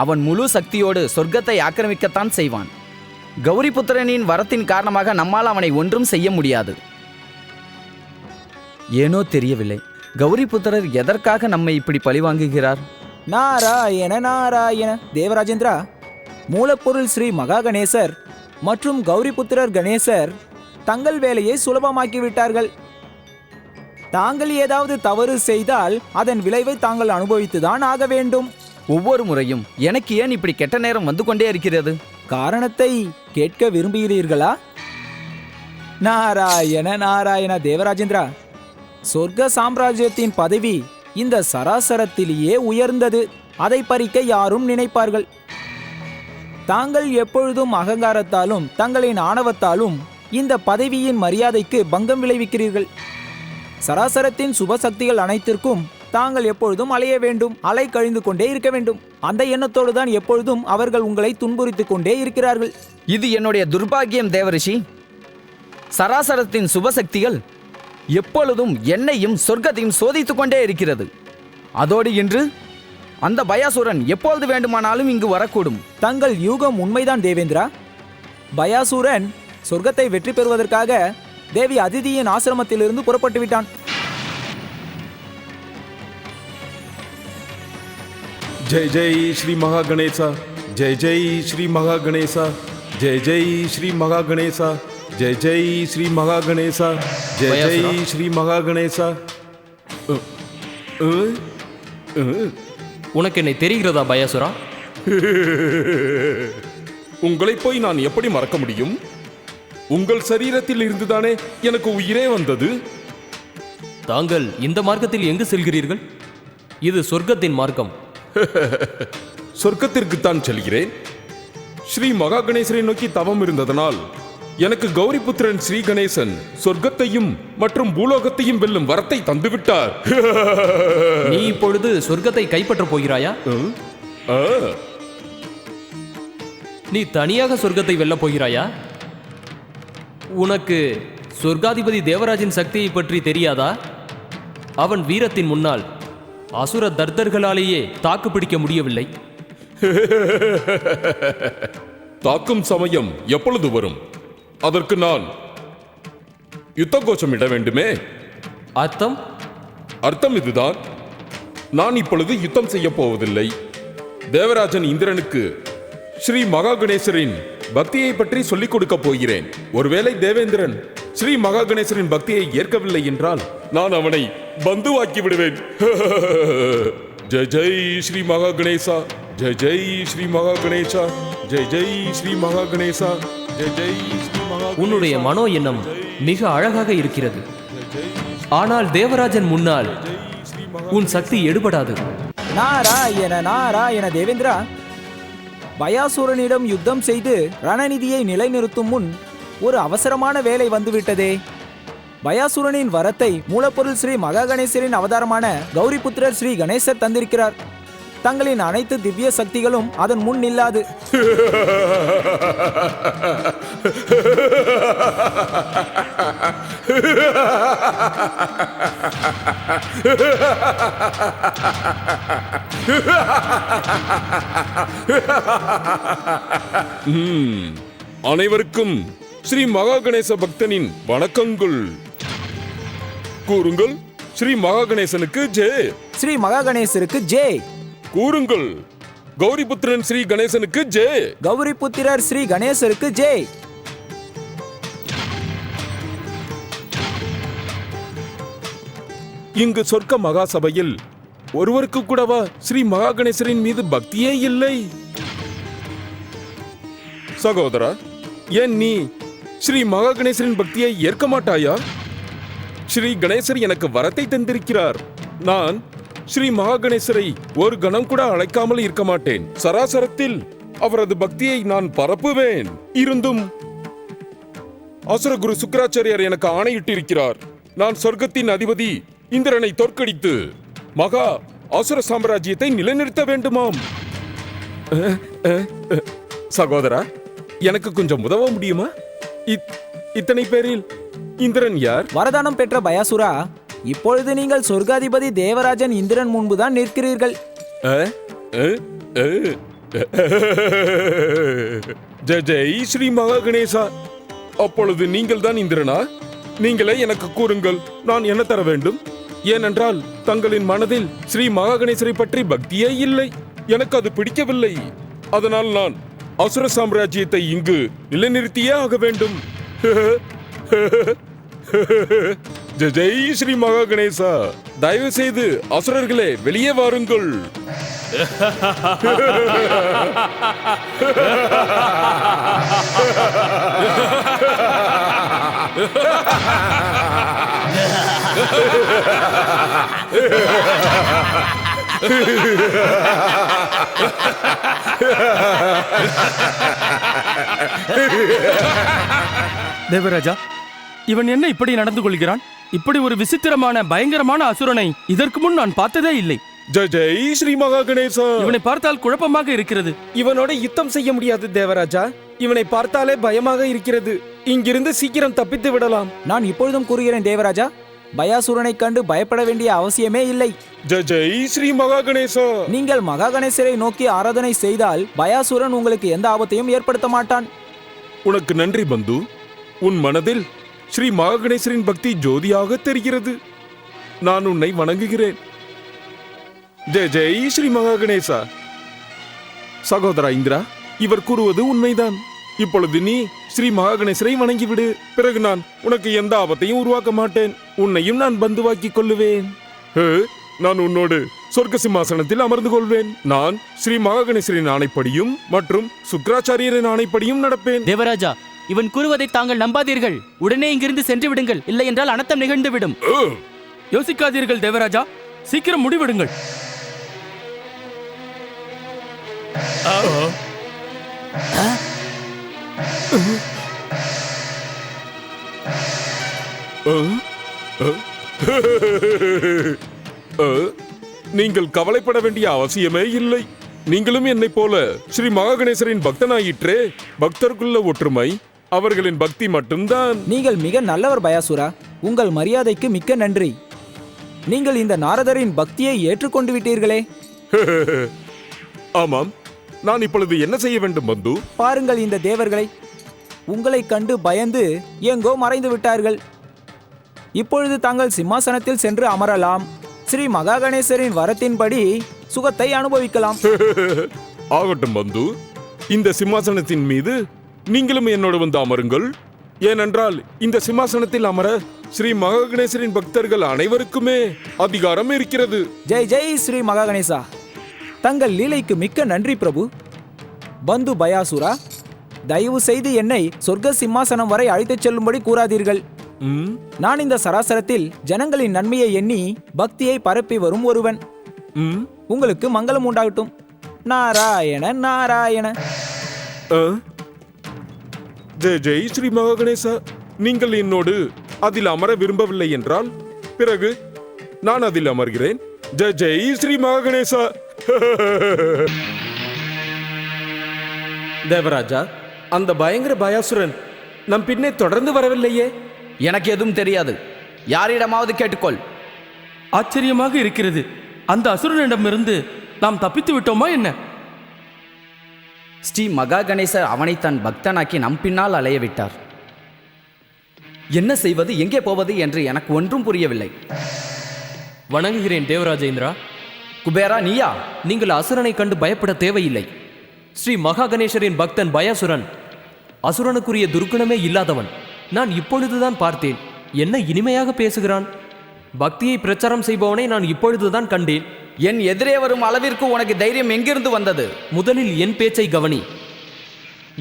Speaker 7: அவன் முழு சக்தியோடு சொர்க்கத்தை ஆக்கிரமிக்கத்தான் செய்வான். கௌரிபுத்திரனின் வரத்தின் காரணமாக நம்மால் அவனை ஒன்றும் செய்ய முடியாது. ஏனோ தெரியவில்லை, கௌரிபுத்திரர் எதற்காக நம்மை இப்படி பழிவாங்குகிறார்?
Speaker 9: நாராயண நாராயண. தேவராஜேந்திரா, மூலப்பொருள் ஸ்ரீ மகா கணேசர் மற்றும் கௌரிபுத்திரர் கணேசர் தங்கள் வேலையை சுலபமாக்கி விட்டார்கள். தாங்கள் ஏதாவது தவறு செய்தால் அதன் விளைவை தாங்கள் அனுபவித்துதான் ஆக வேண்டும்.
Speaker 7: ஒவ்வொரு முறையும் எனக்கு ஏன் இப்படி கெட்ட நேரம் வந்து கொண்டே இருக்கிறது?
Speaker 9: காரணத்தை கேட்க விரும்புகிறீர்களா? நாராயண நாராயண. தேவராஜேந்திரா, சொர்க்க சாம்ராஜ்யத்தின் பதவி இந்த சராசரத்திலேயே உயர்ந்தது. அதை பறிக்க யாரும் நினைப்பார்கள். தாங்கள் எப்பொழுதும் அகங்காரத்தாலும் தங்களின் ஆணவத்தாலும் இந்த பதவியின் மரியாதைக்கு பங்கம் விளைவிக்கிறீர்கள். சராசரத்தின் சுப சக்திகள் அனைத்திற்கும் தாங்கள் எப்பொழுதும் அலைய வேண்டும், அலை கழிந்து கொண்டே இருக்க வேண்டும். அந்த எண்ணத்தோடு தான் எப்பொழுதும் அவர்கள் உங்களை துன்புறுத்திக் கொண்டே இருக்கிறார்கள்.
Speaker 7: இது என்னுடைய துர்பாகியம் தேவரிஷி. சராசரத்தின் சுபசக்திகள் எப்பொழுதும் என்னையும் சொர்க்கத்தையும் சோதித்துக் கொண்டே இருக்கிறது. அதோடு இன்று அந்த பயாசுரன் எப்பொழுது வேண்டுமானாலும் இங்கு வரக்கூடும்.
Speaker 9: தங்கள் யூகம் உண்மைதான் தேவேந்திரா. பயாசூரன் சொர்க்கத்தை வெற்றி பெறுவதற்காக தேவி அதிதியின் ஆசிரமத்திலிருந்து புறப்பட்டு விட்டான்.
Speaker 4: जय जय श्री महागणेशा, जय जय श्री महागणेशा, जय जय श्री महागणेशा, जय जय श्री महागणेशा, जय जय श्री महागणेशा.
Speaker 6: உனக்கு என்னை தெரிகிறதா பயாசுரா?
Speaker 4: உங்களை போய் நான் எப்படி மறக்க முடியும்? உங்கள் சரீரத்தில் இருந்துதானே எனக்கு உயிரே வந்தது.
Speaker 6: தாங்கள் இந்த மார்க்கத்தில் எங்கு செல்கிறீர்கள்? இது சொர்க்கத்தின் மார்க்கம்.
Speaker 4: சொர்க்கத்திற்குத்தான் செல்கிறேன். ஸ்ரீ மகா கணேசரை நோக்கி தவம் இருந்ததனால் எனக்கு கௌரிபுத்திரன் ஸ்ரீ கணேசன் சொர்க்கத்தையும் மற்றும் பூலோகத்தையும் வெல்லும் வரத்தை தந்துவிட்டார்.
Speaker 6: நீ இப்பொழுது சொர்க்கத்தை கைப்பற்றப் போகிறாயா? நீ தனியாக சொர்க்கத்தை வெல்லப் போகிறாயா? உனக்கு சொர்க்காதிபதி தேவராஜின் சக்தியை பற்றி தெரியாதா? அவன் வீரத்தின் முன்னால் அசுர தர்தர்களாலேயே தாக்கு பிடிக்க முடியவில்லை.
Speaker 4: தாக்கும் சமயம் எப்பொழுது வரும்? அதற்கு நான் யுத்த கோஷம் இட வேண்டுமே. அர்த்தம் இதுதான். நான் இப்பொழுது யுத்தம் செய்ய போவதில்லை. தேவராஜன் இந்திரனுக்கு ஸ்ரீ மகா கணேசரின் பக்தியை பற்றி சொல்லிக் கொடுக்க போகிறேன். ஒருவேளை தேவேந்திரன் ஸ்ரீ மகா கணேசரின் பக்தியை ஏற்கவில்லை என்றால் நான் அவனை பந்துவாக்கி விடுவேன். ஜெய் ஜெய் ஸ்ரீ மகா கணேசா, ஜெய் ஜெய் ஸ்ரீ மகா கணேசா, ஜெய் ஜெய் ஸ்ரீ மகா கணேசா, ஜெய் ஜெய் ஸ்ரீ மகா.
Speaker 6: உன்னுடைய மனோ எண்ணம் மிக அழகாக இருக்கிறது. ஆனால் தேவராஜன் முன்னால் உன் சக்தி எடுபடாது.
Speaker 9: நாராயண நாராயண. தேவேந்திரா, பயாசூரனிடம் யுத்தம் செய்து ரணநிதியை நிலைநிறுத்தும் முன் ஒரு அவசரமான வேலை வந்துவிட்டதே. பயாசூரனின் வரத்தை மூலப்பொருள் ஸ்ரீ மகா கணேசரின் அவதாரமான கௌரிபுத்திரர் ஸ்ரீ கணேசர் தந்திருக்கிறார். தங்களின் அனைத்து திவ்ய சக்திகளும் அதன் முன் நில்லாது.
Speaker 4: அனைவருக்கும் ஸ்ரீ மகா கணேச பக்தனின் வணக்கங்கள். கூறுங்கள், ஸ்ரீ மகா கணேசனுக்கு ஜெய்.
Speaker 9: ஸ்ரீ மகா கணேசருக்கு ஜெய்.
Speaker 4: கூறுங்கள், கௌரிபுத்திரன் ஸ்ரீ கணேசனுக்கு ஜெய்.
Speaker 9: கௌரிபுத்திரர் ஸ்ரீ கணேசருக்கு ஜெய்.
Speaker 4: இங்கு சொர்க்க மகா சபையில் ஒருவருக்கு கூடவா ஸ்ரீ மகா கணேசரின் மீது பக்தியே இல்லை? சகோதரா, ஏன் நீ ஸ்ரீ மகா கணேசரின் பக்தியை ஏற்க மாட்டாயா? ஸ்ரீ கணேசர் எனக்கு வரத்தை தந்திருக்கிறார். நான் ஸ்ரீ மகா கணேசரை ஒரு கணம் கூட அழைக்காமல் இருக்க மாட்டேன். சராசரத்தில் அவரது பக்தியை நான் பரப்புவேன். இருந்தும் அசுரகுரு சுக்கராச்சாரியார் எனக்கு ஆணையிட்டிருக்கிறார். நான் சொர்க்கத்தின் அதிபதி இந்திரனை தோற்கடித்து மகா அசுர சாம்ராஜ்யத்தை நிலைநிறுத்த வேண்டுமாம். சகோதரா, எனக்கு கொஞ்சம் உதவ முடியுமா? இத்தனை பேரில் இந்திரன் யார்?
Speaker 9: வரதானம் பெற்ற பயாசுரா, இப்பொழுது நீங்கள் சொர்க்காதிபதி தேவராஜன் இந்திரன் முன்புதான் நிற்கிறீர்கள்.
Speaker 4: ஜெய் ஜெய் ஸ்ரீ மகா கணேசா. அப்பொழுது நீங்கள் தான் இந்திரனா? நீங்களே எனக்கு கூறுங்கள், நான் என்ன தர வேண்டும்? ஏனென்றால் தங்களின் மனதில் ஸ்ரீ மகாகணேசரை பற்றி பக்தியே இல்லை. எனக்கு அது பிடிக்கவில்லை. அதனால் நான் அசுர சாம்ராஜ்யத்தை இங்கு நிலைநிறுத்தியே ஆக வேண்டும். ஜெய் ஸ்ரீ மகாகணேசா. தயவு செய்து அசுரர்களே வெளியே வாருங்கள்.
Speaker 10: தேவராஜா, இவன் என்ன இப்படி நடந்து கொள்கிறான்? இப்படி ஒரு விசித்திரமான பயங்கரமான அசுரனை இதற்கு முன் நான் பார்த்ததே இல்லை.
Speaker 4: ஜெய் ஸ்ரீ மகாகணேசா.
Speaker 10: இவனை பார்த்தால் குழப்பமாக இருக்கிறது.
Speaker 11: இவனோட யுத்தம் செய்ய முடியாது தேவராஜா. இவனை பார்த்தாலே பயமாக இருக்கிறது. இங்கிருந்து சீக்கிரம் தப்பித்து விடலாம்.
Speaker 9: நான் இப்பொழுதும் கூறுகிறேன் தேவராஜா, பயாசுரனை கண்டு பயப்பட வேண்டிய அவசியமே இல்லை.
Speaker 4: ஜெய் ஸ்ரீ மகாகணேசா.
Speaker 9: நீங்கள் மகாகணேசரை நோக்கி ஆராதனை செய்தால் பயாசுரன் உங்களுக்கு எந்த ஆபத்தையும் ஏற்படுத்த மாட்டான்.
Speaker 4: உனக்கு நன்றி பந்து. உன் மனதில் ஸ்ரீ மகாகணேசரின் பக்தி ஜோதியாக தெரிகிறது. நான் உன்னை வணங்குகிறேன். ஜெய் ஸ்ரீ மகாகணேசா. சகோதரா இந்திரா, இவர் கூறுவது உண்மைதான். இப்பொழுது நீ ஸ்ரீ மகாகணேசரை வணங்கிவிடு. பிறகு நான் உனக்கு எந்த ஆபத்தையும் உருவாக்க மாட்டேன். உன்னையும் நான் பந்துவாக்கிக் கொள்ளுவேன். நான் உன்னோடு சொர்க்க சிம்மாசனத்தில் அமர்ந்து கொள்வேன். நான் ஸ்ரீ மகாகணேசரின் ஆணைப்படியும் மற்றும் சுக்ராச்சாரியரின் ஆணைப்படியும் நடப்பேன்.
Speaker 8: தேவராஜா, இவன் கூறுவதை தாங்கள் நம்பாதீர்கள். உடனே இங்கிருந்து சென்று விடுங்கள். இல்லை என்றால் அனர்த்தம் நிகழ்ந்துவிடும்.
Speaker 10: யோசிக்காதீர்கள் தேவராஜா, சீக்கிரம் முடிவெடுங்கள்.
Speaker 4: நீங்கள் கவலைப்பட வேண்டிய அவசியமே இல்லை. நீங்களும் என்னை போல ஸ்ரீ மகாகணேசரின் பக்தனாயிற்றே. பக்தருக்குள்ள ஒற்றுமை அவர்களின் பக்தி மட்டும்தான்.
Speaker 9: நீங்கள் மிக நல்லவர் பயாசுரா. உங்கள் மரியாதைக்கு மிக்க நன்றி. நீங்கள் இந்த நாரதரின் பக்தியை ஏற்றுக்கொண்டு விட்டீர்களே.
Speaker 4: ஆமாம், நான் இப்பொழுது என்ன செய்ய வேண்டும் பந்து?
Speaker 9: பாருங்கள் இந்த தேவர்களை. உங்களை கண்டு பயந்து எங்கோ மறைந்து விட்டார்கள். இப்பொழுது தாங்கள் சிம்மாசனத்தில் சென்று அமரலாம். ஸ்ரீ மகாகணேசரின் வரத்தின்படி சுகத்தை அனுபவிக்கலாம்.
Speaker 4: ஆகட்டும் பந்து. இந்த சிம்மாசனத்தின் மீது நீங்களும் என்னோடு வந்து அமருங்கள். ஏனென்றால் இந்த சிம்மாசனத்தில் அமர ஸ்ரீ மகாகணேசரின் பக்தர்கள் அனைவருக்குமே அதிகாரம் இருக்கிறது.
Speaker 9: ஜெய் ஜெய் ஸ்ரீ மகாகணேசா. தங்கள் லீலைக்கு மிக்க நன்றி பிரபு. பந்து பயாசுரா, தயவு செய்து என்னை சொர்க்க சிம்மாசனம் வரை அழைத்துச் செல்லும்படி கூறாதீர்கள். நான் இந்த சராசரத்தில் ஜனங்களின் நன்மையை எண்ணி பக்தியை பரப்பி வரும் ஒருவன். உங்களுக்கு மங்களம் உண்டாகட்டும். நாராயண நாராயண.
Speaker 4: ஜெய் ஸ்ரீ மகாகணேசா. நீங்கள் என்னோடு அதில் அமர விரும்பவில்லை என்றால் பிறகு நான் அதில் அமர்கிறேன். ஜெய் ஸ்ரீ மகாகணேசா.
Speaker 11: தேவராஜா, அந்த பயங்கர பயாசுரன் நம் பின்னே தொடர்ந்து வரவில்லையே.
Speaker 7: எனக்கு எதுவும் தெரியாது. யாரிடமாவது கேட்டுக்கொள்.
Speaker 10: ஆச்சரியமாக இருக்கிறது. அந்த அசுரனிடமிருந்து நாம் தப்பித்து விட்டோமா என்ன?
Speaker 7: ஸ்ரீ மகாகணேசர் அவனை தன் பக்தனாக்கி நம் பின்னால் அலைய விட்டார். என்ன செய்வது, எங்கே போவது என்று எனக்கு ஒன்றும் புரியவில்லை.
Speaker 6: வணங்குகிறேன் தேவராஜேந்திரா.
Speaker 7: குபேரா, நீயா?
Speaker 6: நீங்கள் அசுரனை கண்டு பயப்பட தேவையில்லை. ஸ்ரீ மகா கணேசரின் பக்தன் பயாசுரன் அசுரனுக்குரிய துர்க்குணமே இல்லாதவன். நான் இப்பொழுதுதான் பார்த்தேன். என்ன இனிமையாக பேசுகிறான். பக்தியை பிரச்சாரம் செய்பவனை நான் இப்பொழுதுதான் கண்டேன்.
Speaker 7: என் எதிரே வரும் அளவிற்கு உனக்கு தைரியம் எங்கிருந்து வந்தது?
Speaker 6: முதலில் என் பேச்சை கவனி.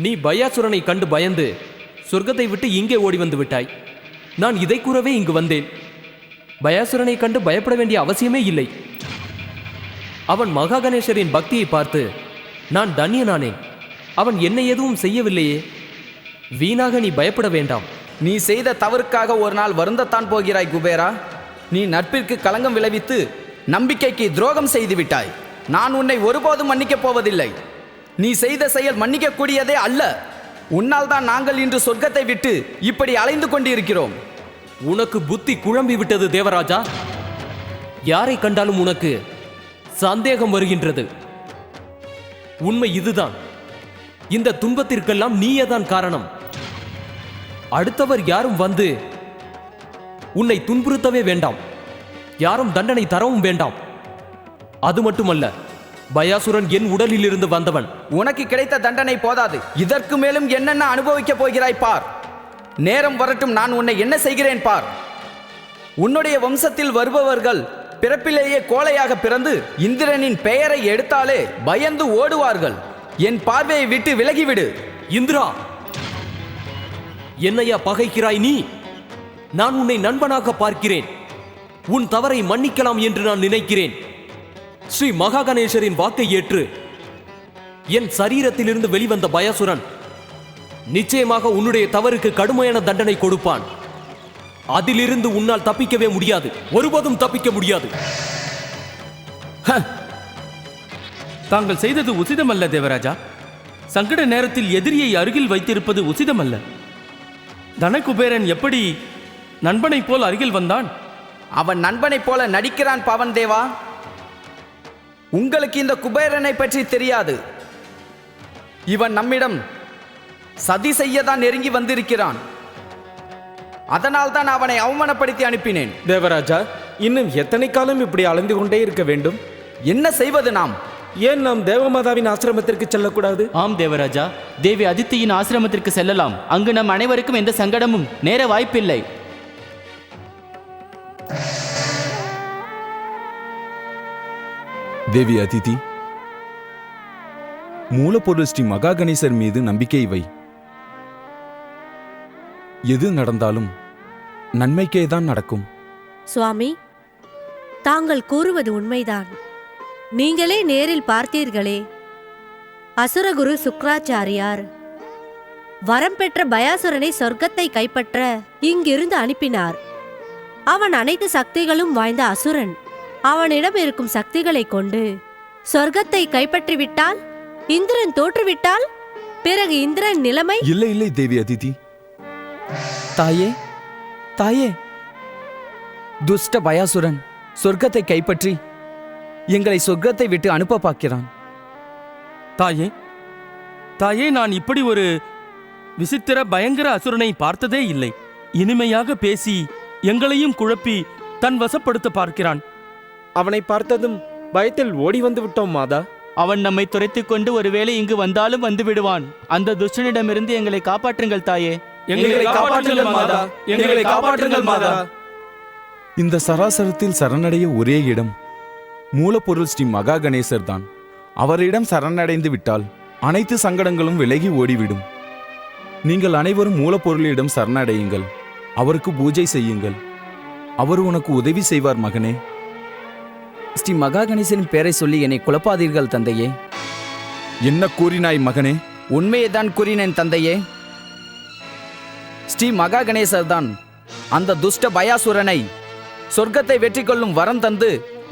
Speaker 6: நீ பயாசுரனை கண்டு பயந்து சொர்க்கத்தை விட்டு இங்கே ஓடி வந்து விட்டாய். நான் இதை கூறவே இங்கு வந்தேன். பயாசுரனை கண்டு பயப்பட வேண்டிய அவசியமே இல்லை. அவன் மகா கணேசரின் பக்தியை பார்த்து நான் தன்யனானேன். அவன் என்னை எதுவும் செய்யவில்லையே. வீணாக நீ பயப்பட வேண்டாம்.
Speaker 7: நீ செய்த தவறுக்காக ஒரு நாள் வருந்தத்தான் போகிறாய் குபேரா. நீ நட்பிற்கு களங்கம் விளைவித்து நம்பிக்கைக்கு துரோகம் செய்து விட்டாய். நான் உன்னை ஒருபோதும் மன்னிக்கப் போவதில்லை. நீ செய்த செயல் மன்னிக்கக்கூடியதே அல்ல. உன்னால் தான் நாங்கள் இன்று சொர்க்கத்தை விட்டு இப்படி அலைந்து கொண்டிருக்கிறோம்.
Speaker 6: உனக்கு புத்தி குழம்பி விட்டது தேவராஜா. யாரை கண்டாலும் உனக்கு சந்தேகம் வருகின்றது. உண்மை இதுதான். இந்த துன்பத்திற்கெல்லாம் நீயேதான் காரணம். அடுத்தவர் யாரும் வந்து உன்னை துன்புறுத்தவே வேண்டாம். யாரும் தண்டனை தரவும் வேண்டாம். அது மட்டுமல்ல, பயாசுரன் என் உடலில் இருந்து வந்தவன்.
Speaker 7: உனக்கு கிடைத்த தண்டனை போதாது, இதற்கு மேலும் என்னென்ன அனுபவிக்கப் போகிறாய் பார். நேரம் வரட்டும், நான் உன்னை என்ன செய்கிறேன் பார். உன்னுடைய வம்சத்தில் வருபவர்கள் பிறப்பிலேயே கோழையாக பிறந்து இந்திரனின் பெயரை எடுத்தாலே பயந்து ஓடுவார்கள். என் பார்வையை விட்டு விலகிவிடு.
Speaker 6: இந்திரா, என்னையா பகைக்கிறாய் நீ? நான் உன்னை நண்பனாக பார்க்கிறேன். உன் தவறை மன்னிக்கலாம் என்று நான் நினைக்கிறேன். ஸ்ரீ மகா கணேசரின் வாக்கை ஏற்று என் சரீரத்திலிருந்து வெளிவந்த பயாசுரன் நிச்சயமாக உன்னுடைய தவறுக்கு கடுமையான தண்டனை கொடுப்பான். அதிலிருந்து உன்னால் தப்பிக்கவே முடியாது, ஒருபோதும் தப்பிக்க முடியாது.
Speaker 10: தாங்கள் செய்தது உசிதமல்ல தேவராஜா. சங்கட நேரத்தில் எதிரியை அருகில் வைத்திருப்பது உசிதமல்ல. தனகுபேரன் எப்படி நண்பனை போல் அருகில் வந்தான்?
Speaker 7: அவன் நண்பனைப் போல நடிக்கிறான் பவன் தேவா. உங்களுக்கு இந்த குபேரனை பற்றி தெரியாது. இவன் நம்மிடம் சதி செய்யதான் நெருங்கி வந்திருக்கிறான். அதனால் தான் அவனை அவமானப்படுத்தி அனுப்பினேன்.
Speaker 11: தேவராஜா, இன்னும் எத்தனை காலம் இப்படி அலைந்து கொண்டே இருக்க வேண்டும்?
Speaker 7: என்ன செய்வது நாம்?
Speaker 11: ஏன் நாம் தேவமாதாவின் ஆசிரமத்திற்கு செல்லக்கூடாது?
Speaker 8: ஆம் தேவராஜா, தேவி அதித்தியின் ஆசிரமத்திற்கு செல்லலாம். அங்கு நம் அனைவருக்கும் எந்த சங்கடமும் நேர வாய்ப்பில்லை.
Speaker 1: தேவி அதிதி, மூலப்பொருள் ஸ்ரீ மகா கணேசர் மீது நம்பிக்கை வை. எது நடந்தாலும் நன்மைக்கே தான் நடக்கும்.
Speaker 2: சுவாமி, தாங்கள் கூறுவது உண்மைதான். நீங்களே நேரில் பார்த்தீர்களே, அசுரகுரு சுக்ராச்சாரியார் வரம் பெற்ற பயாசுரனை சொர்க்கத்தை கைப்பற்ற இங்கிருந்து அனுப்பினார். அவன் அனைத்து சக்திகளும் வாய்ந்த அசுரன். அவனிடம் இருக்கும் சக்திகளை கொண்டு சொர்க்கத்தை கைப்பற்றிவிட்டால், இந்திரன் தோற்றுவிட்டால், பிறகு இந்திரன் நிலைமை...
Speaker 1: இல்லை இல்லை தேவி அதிதி.
Speaker 7: தாயே, தாயே, துஷ்ட பயாசுரன் சொர்க்கத்தை கைப்பற்றி எங்களை சொர்க்கத்தை விட்டு அனுப்ப பார்க்கிறான்.
Speaker 10: தாயே, தாயே, நான் இப்படி ஒரு விசித்திர பயங்கர அசுரனை பார்த்ததே இல்லை. இனிமையாக பேசி எங்களையும் குழப்பி தன் வசப்படுத்த பார்க்கிறான்.
Speaker 11: அவனை பார்த்ததும் பயத்தில் ஓடி வந்து விட்டோம் மாதா.
Speaker 8: அவன் நம்மை துரைத்துக் கொண்டு ஒருவேளை இங்கு வந்தாலும் வந்து விடுவான். அந்த துஷ்டனிடமிருந்து எங்களை காப்பாற்றுங்கள் தாயே.
Speaker 10: எங்களை காப்பாற்றுங்கள் மாதா, எங்களை காப்பாற்றுங்கள் மாதா.
Speaker 1: இந்த சராசரத்தில் சரணடைய ஒரே இடம் மூலப்பொருள் ஸ்ரீ மகா கணேசர் தான். அவரிடம் சரணடைந்து விட்டால் அனைத்து சங்கடங்களும் விலகி ஓடிவிடும். நீங்கள் அனைவரும் மூலப்பொருளிடம் சரணடையுங்கள். அவருக்கு பூஜை செய்யுங்கள். அவர் உனக்கு உதவி செய்வார் மகனே.
Speaker 7: ஸ்ரீ மகா கணேசனின் பெயரை சொல்லி என்னை குழப்பாதீர்கள் தந்தையே.
Speaker 1: என்ன கூறினாய் மகனே?
Speaker 7: உண்மையை தான் கூறினேன் தந்தையே. ஸ்ரீ மகா கணேசர் தான் அந்த துஷ்ட பயாசுரனை சொர்க்கத்தை வெற்றி கொள்ளும் வரம் தந்து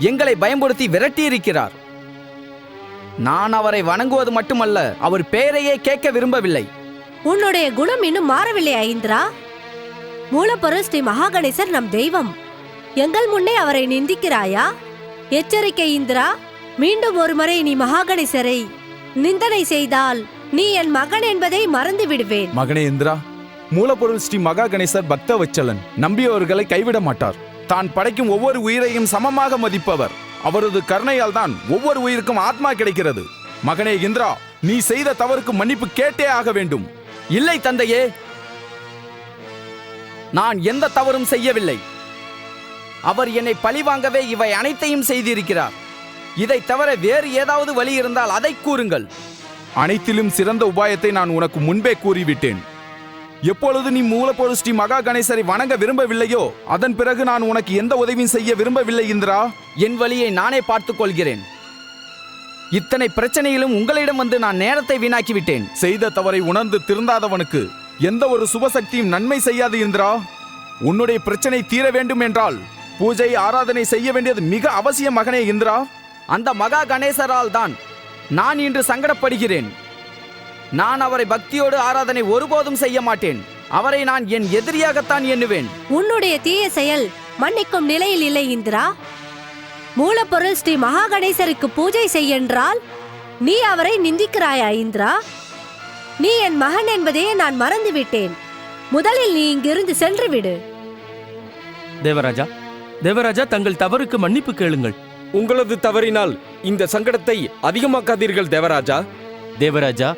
Speaker 7: எங்களை பயன்படுத்தி விரட்டியிருக்கிறார். நான் அவரை வணங்குவது மட்டுமல்ல, அவர் பெயரையே கேட்க விரும்பவில்லை.
Speaker 2: உன்னுடைய குணம் இன்னும் மாறவில்லை ஐந்திரா. மூலப்பொருள் ஸ்ரீ மகா கணேசர் நம் தெய்வம். எங்கள் முன்னே அவரை நிந்திக்கிறாயா? எச்சரிக்கை இந்திரா, மீண்டும் ஒரு முறை நீ மகா கணேசரை நிந்தனை செய்தால் நீ என் மகன் என்பதை மறந்து விடுவேன்.
Speaker 1: மகனே இந்திரா, மூலப்பொருள் ஸ்ரீ மகா கணேசர் பக்த வச்சலன். நம்பியவர்களை கைவிட மாட்டார். தான் படைக்கும் ஒவ்வொரு உயிரையும் சமமாக மதிப்பவர். அவரது கருணையால் தான் ஒவ்வொரு உயிருக்கும் ஆத்மா கிடைக்கிறது. மகனே இந்திரா, நீ செய்த தவறுக்கு மன்னிப்பு கேட்டே ஆக வேண்டும்.
Speaker 7: இல்லை தந்தையே, நான் எந்த தவறும் செய்யவில்லை. அவர் என்னை பழிவாங்கவே இவை அனைத்தையும் செய்திருக்கிறார். இதை தவிர வேறு ஏதாவது வழி இருந்தால் அதை கூறுங்கள்.
Speaker 1: அனைத்திலும் சிறந்த உபாயத்தை நான் உனக்கு முன்பே கூறிவிட்டேன். எப்பொழுது நீ மூலப்பொருள் ஸ்ரீ மகா கணேசரை வணங்க விரும்பவில்லையோ அதன் பிறகு நான் உனக்கு எந்த உதவியும் செய்ய விரும்பவில்லை இந்திரா.
Speaker 7: என் வழியை நானே பார்த்துக் கொள்கிறேன். இத்தனை பிரச்சனையிலும் உங்களிடம் வந்து நான் நேரத்தை வீணாக்கிவிட்டேன்.
Speaker 1: செய்த தவறை உணர்ந்து திருந்தாதவனுக்கு எந்த ஒரு சுபசக்தியும் நன்மை செய்யாது இந்திரா. உன்னுடைய பிரச்சனை தீர வேண்டும் என்றால் பூஜை ஆராதனை செய்ய வேண்டியது மிக அவசியம் மகனே இந்திரா.
Speaker 7: அந்த மகா கணேசரால் தான் நான் இன்று சங்கடப்படுகிறேன். நான் அவரை பக்தியோடு ஆராதனை ஒருபோதும் செய்ய மாட்டேன். அவரை நான் என் எதிரியாகத்தான் எண்ணுவேன்.
Speaker 2: உன்னுடைய தீய செயல் மன்னிக்கும் நிலையில் இல்லை இந்திரா. மூலப்பொருள் ஸ்ரீ மகா கணேசருக்கு பூஜை செய்யென்றால் நீ அவரை நிந்திக்கிறாயா இந்திரா? நீ என் மகன் என்பதையே நான் மறந்துவிட்டேன். முதலில் நீ இங்கிருந்து சென்று விடு.
Speaker 10: தேவராஜா, தேவராஜா, தங்கள் தவறுக்கு மன்னிப்பு கேளுங்கள்.
Speaker 11: உங்களது தவறினால் இந்த சங்கடத்தை அதிகமாக்காதீர்கள் தேவராஜா.
Speaker 8: தேவராஜா,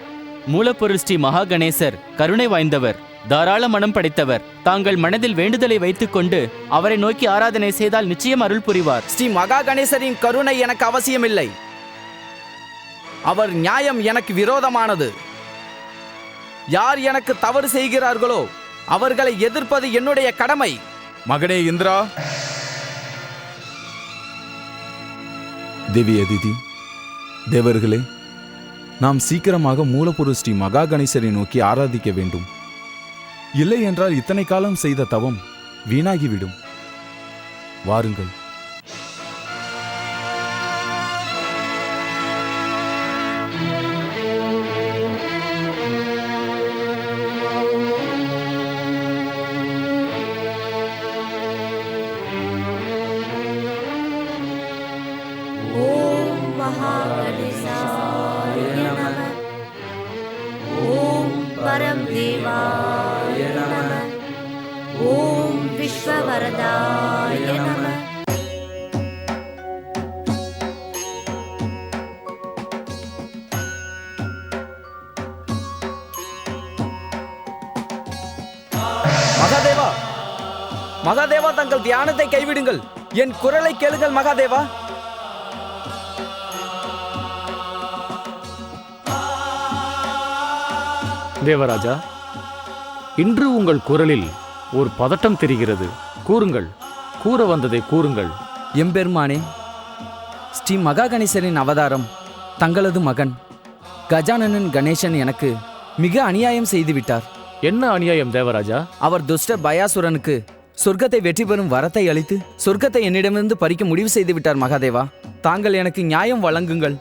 Speaker 8: மூலப்பொருள் ஸ்ரீ மகா கணேசர் கருணை வாய்ந்தவர், தாராள மனம் படைத்தவர். தாங்கள் மனதில் வேண்டுதலை வைத்துக்கொண்டு அவரை நோக்கி ஆராதனை செய்தால் நிச்சயம் அருள் புரிவார்.
Speaker 7: ஸ்ரீ மகா கணேசரின் கருணை எனக்கு அவசியமில்லை. அவர் நியாயம் எனக்கு விரோதமானது. யார் எனக்கு தவறு செய்கிறார்களோ அவர்களை எதிர்ப்பது என்னுடைய கடமை.
Speaker 1: மகனே இந்திரா, தேவி அதிதி, தேவர்களே, நாம் சீக்கிரமாக மூலப்பொருள் ஸ்ரீ மகா கணேசரை நோக்கி ஆராதிக்க வேண்டும். இல்லை என்றால் இத்தனை காலம் செய்த தவம் வீணாகிவிடும். வாருங்கள்.
Speaker 2: ஓம் மகாகணேசாய நமः. ஓம் பரம் தேவாய நமः. ஓம் விஸ்வவரதாய நமः.
Speaker 7: மகாதேவா, மகாதேவா, தங்கள் தியானத்தை கைவிடுங்கள். என் குரலை கேளுங்கள் மகாதேவா.
Speaker 12: தேவராஜா, இன்று உங்கள் குரலில் ஒரு பதட்டம் தெரிகிறது. கூறுங்கள், கூற வந்ததை கூறுங்கள்.
Speaker 7: எம்பெருமானே, ஸ்ரீ மகா கணேசரின் அவதாரம் தங்களது மகன் கஜானனன் கணேசன் எனக்கு மிக அநியாயம் செய்துவிட்டார்.
Speaker 12: என்ன அநியாயம் தேவராஜா?
Speaker 7: அவர் துஷ்டர் பயாசுரனுக்கு சொர்க்கத்தை வெற்றி பெறும் வரத்தை அளித்து சொர்க்கத்தை என்னிடமிருந்து பறிக்க முடிவு செய்து விட்டார். மகாதேவா, தாங்கள் எனக்கு நியாயம் வழங்குங்கள்.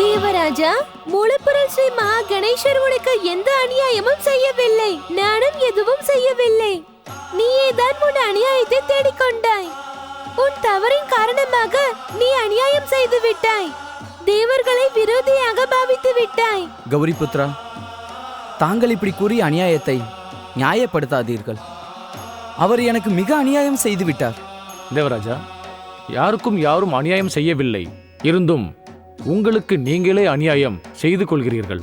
Speaker 3: தேவராஜா, மூலப்பொருள் ஸ்ரீ மகா கணேசர் உனக்கு எந்த அநியாயமும் செய்யவில்லை. நானும் எதுவும் செய்யவில்லை. நீயேதான் உன் அநியாயத்தை தேடிக்கொண்டாய். உன் தவறின் காரணமாக நீ அநியாயம் செய்து விட்டாய். தேவர்களை விரோதியாக பாவித்து விட்டாய்.
Speaker 7: கௌரி புத்ரா, தாங்கள் இப்படி கூறிய அநியாயத்தை நியாயப்படுத்தாதீர்கள். அவர் எனக்கு மிக அநியாயம் செய்து விட்டார்.
Speaker 12: தேவராஜா, யாருக்கும் யாரும் அநியாயம் செய்யவில்லை. இருந்தும் உங்களுக்கு நீங்களே அநியாயம் செய்து கொள்கிறீர்கள்.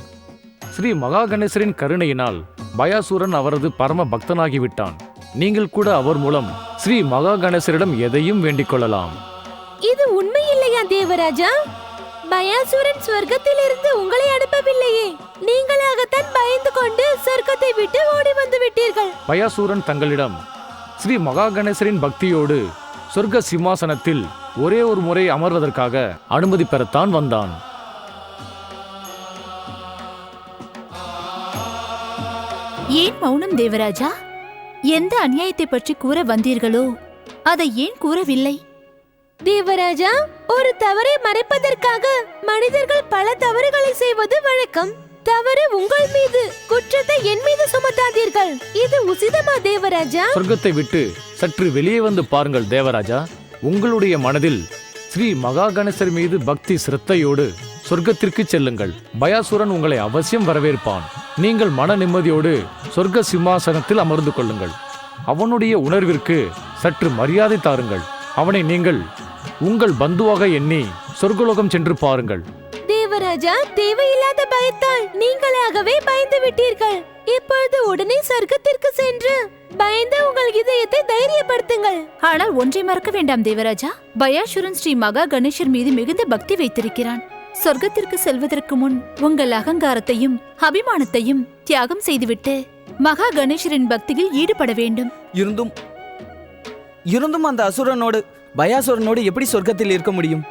Speaker 12: ஸ்ரீ மகா கணேசரின் கருணையினால் பயாசூரன் அவரது பரம பக்தனாகிவிட்டான். நீங்கள் கூட அவர் மூலம் ஸ்ரீ மகா கணேசரிடம் எதையும் வேண்டிக் கொள்ளலாம்.
Speaker 3: இது உண்மை இல்லையா தேவராஜா? பயாசூரன் சொர்க்கத்திலிருந்து உங்களை அனுப்பவில்லையே. நீங்களாகத்தான் பயந்து கொண்டு சொர்க்கத்தை விட்டு ஓடி வந்து விட்டீர்கள்.
Speaker 12: பயாசூரன் தங்களிடம் ஸ்ரீ மகா கணேசரின் பக்தியோடு சொர்க்க சிம்மாசனத்தில் ஒரே ஒரு முறை அமர்வதற்காக அனுமதி பெறத்தான் வந்தான்.
Speaker 13: ஏன் மௌனம் தேவராஜா? எந்த அநியாயத்தை பற்றி கூற வந்தீர்களோ அதை ஏன் கூறவில்லை?
Speaker 3: தேவராஜா, ஒரு தவறை மறைப்பதற்காக மனிதர்கள் பல தவறுகளை செய்வது வழக்கம். தவறு உங்கள் மீது, குற்றத்தை என் மீது சுமத்தாதீர்கள். இது உசிதமா தேவராஜா?
Speaker 12: சொர்க்கத்தை விட்டு சற்று வெளியே வந்து பாருங்கள் தேவராஜா. உங்களுடைய மனதில் ஸ்ரீ மகா கணேசர் மீது பக்தி சிரத்தையோடு சொர்க்கத்திற்கு செல்லுங்கள். பயாசூரன் உங்களை அவசியம் வரவேற்பான். நீங்கள் மன நிம்மதியோடு சொர்க்க சிம்மாசனத்தில் அமர்ந்து கொள்ளுங்கள். அவனுடைய உணர்விற்கு சற்று மரியாதை தாருங்கள். அவனை நீங்கள் உங்கள் பந்துவாக எண்ணி சொர்க்கலோகம் சென்று பாருங்கள்.
Speaker 3: தேவராஜா, தேவையில்லாத பயத்தால் நீங்களாகவே பயந்து விட்டீர்கள். இப்பொழுது உடனே சொர்க்கத்திற்கு சென்று பயந்த உங்கள் இதயத்தை தைரியப்படுத்துங்கள்.
Speaker 13: ஆனால் ஒன்றை மறக்க வேண்டாம் தேவராஜா, பயாசுரன் ஸ்ரீ மகா கணேசர் மீது மிகுந்த பக்தி வைத்திருக்கிறான். சொர்க்கத்திற்கு செல்வதற்கு முன் உங்கள் அகங்காரத்தையும் அபிமானத்தையும் தியாகம் செய்துவிட்டு மகா கணேசரின் பக்தியில் ஈடுபட வேண்டும்.
Speaker 7: இருந்தும் அந்த அசுரனோடு பயாசுரனோடு எப்படி சொர்க்கத்தில் இருக்க முடியும்?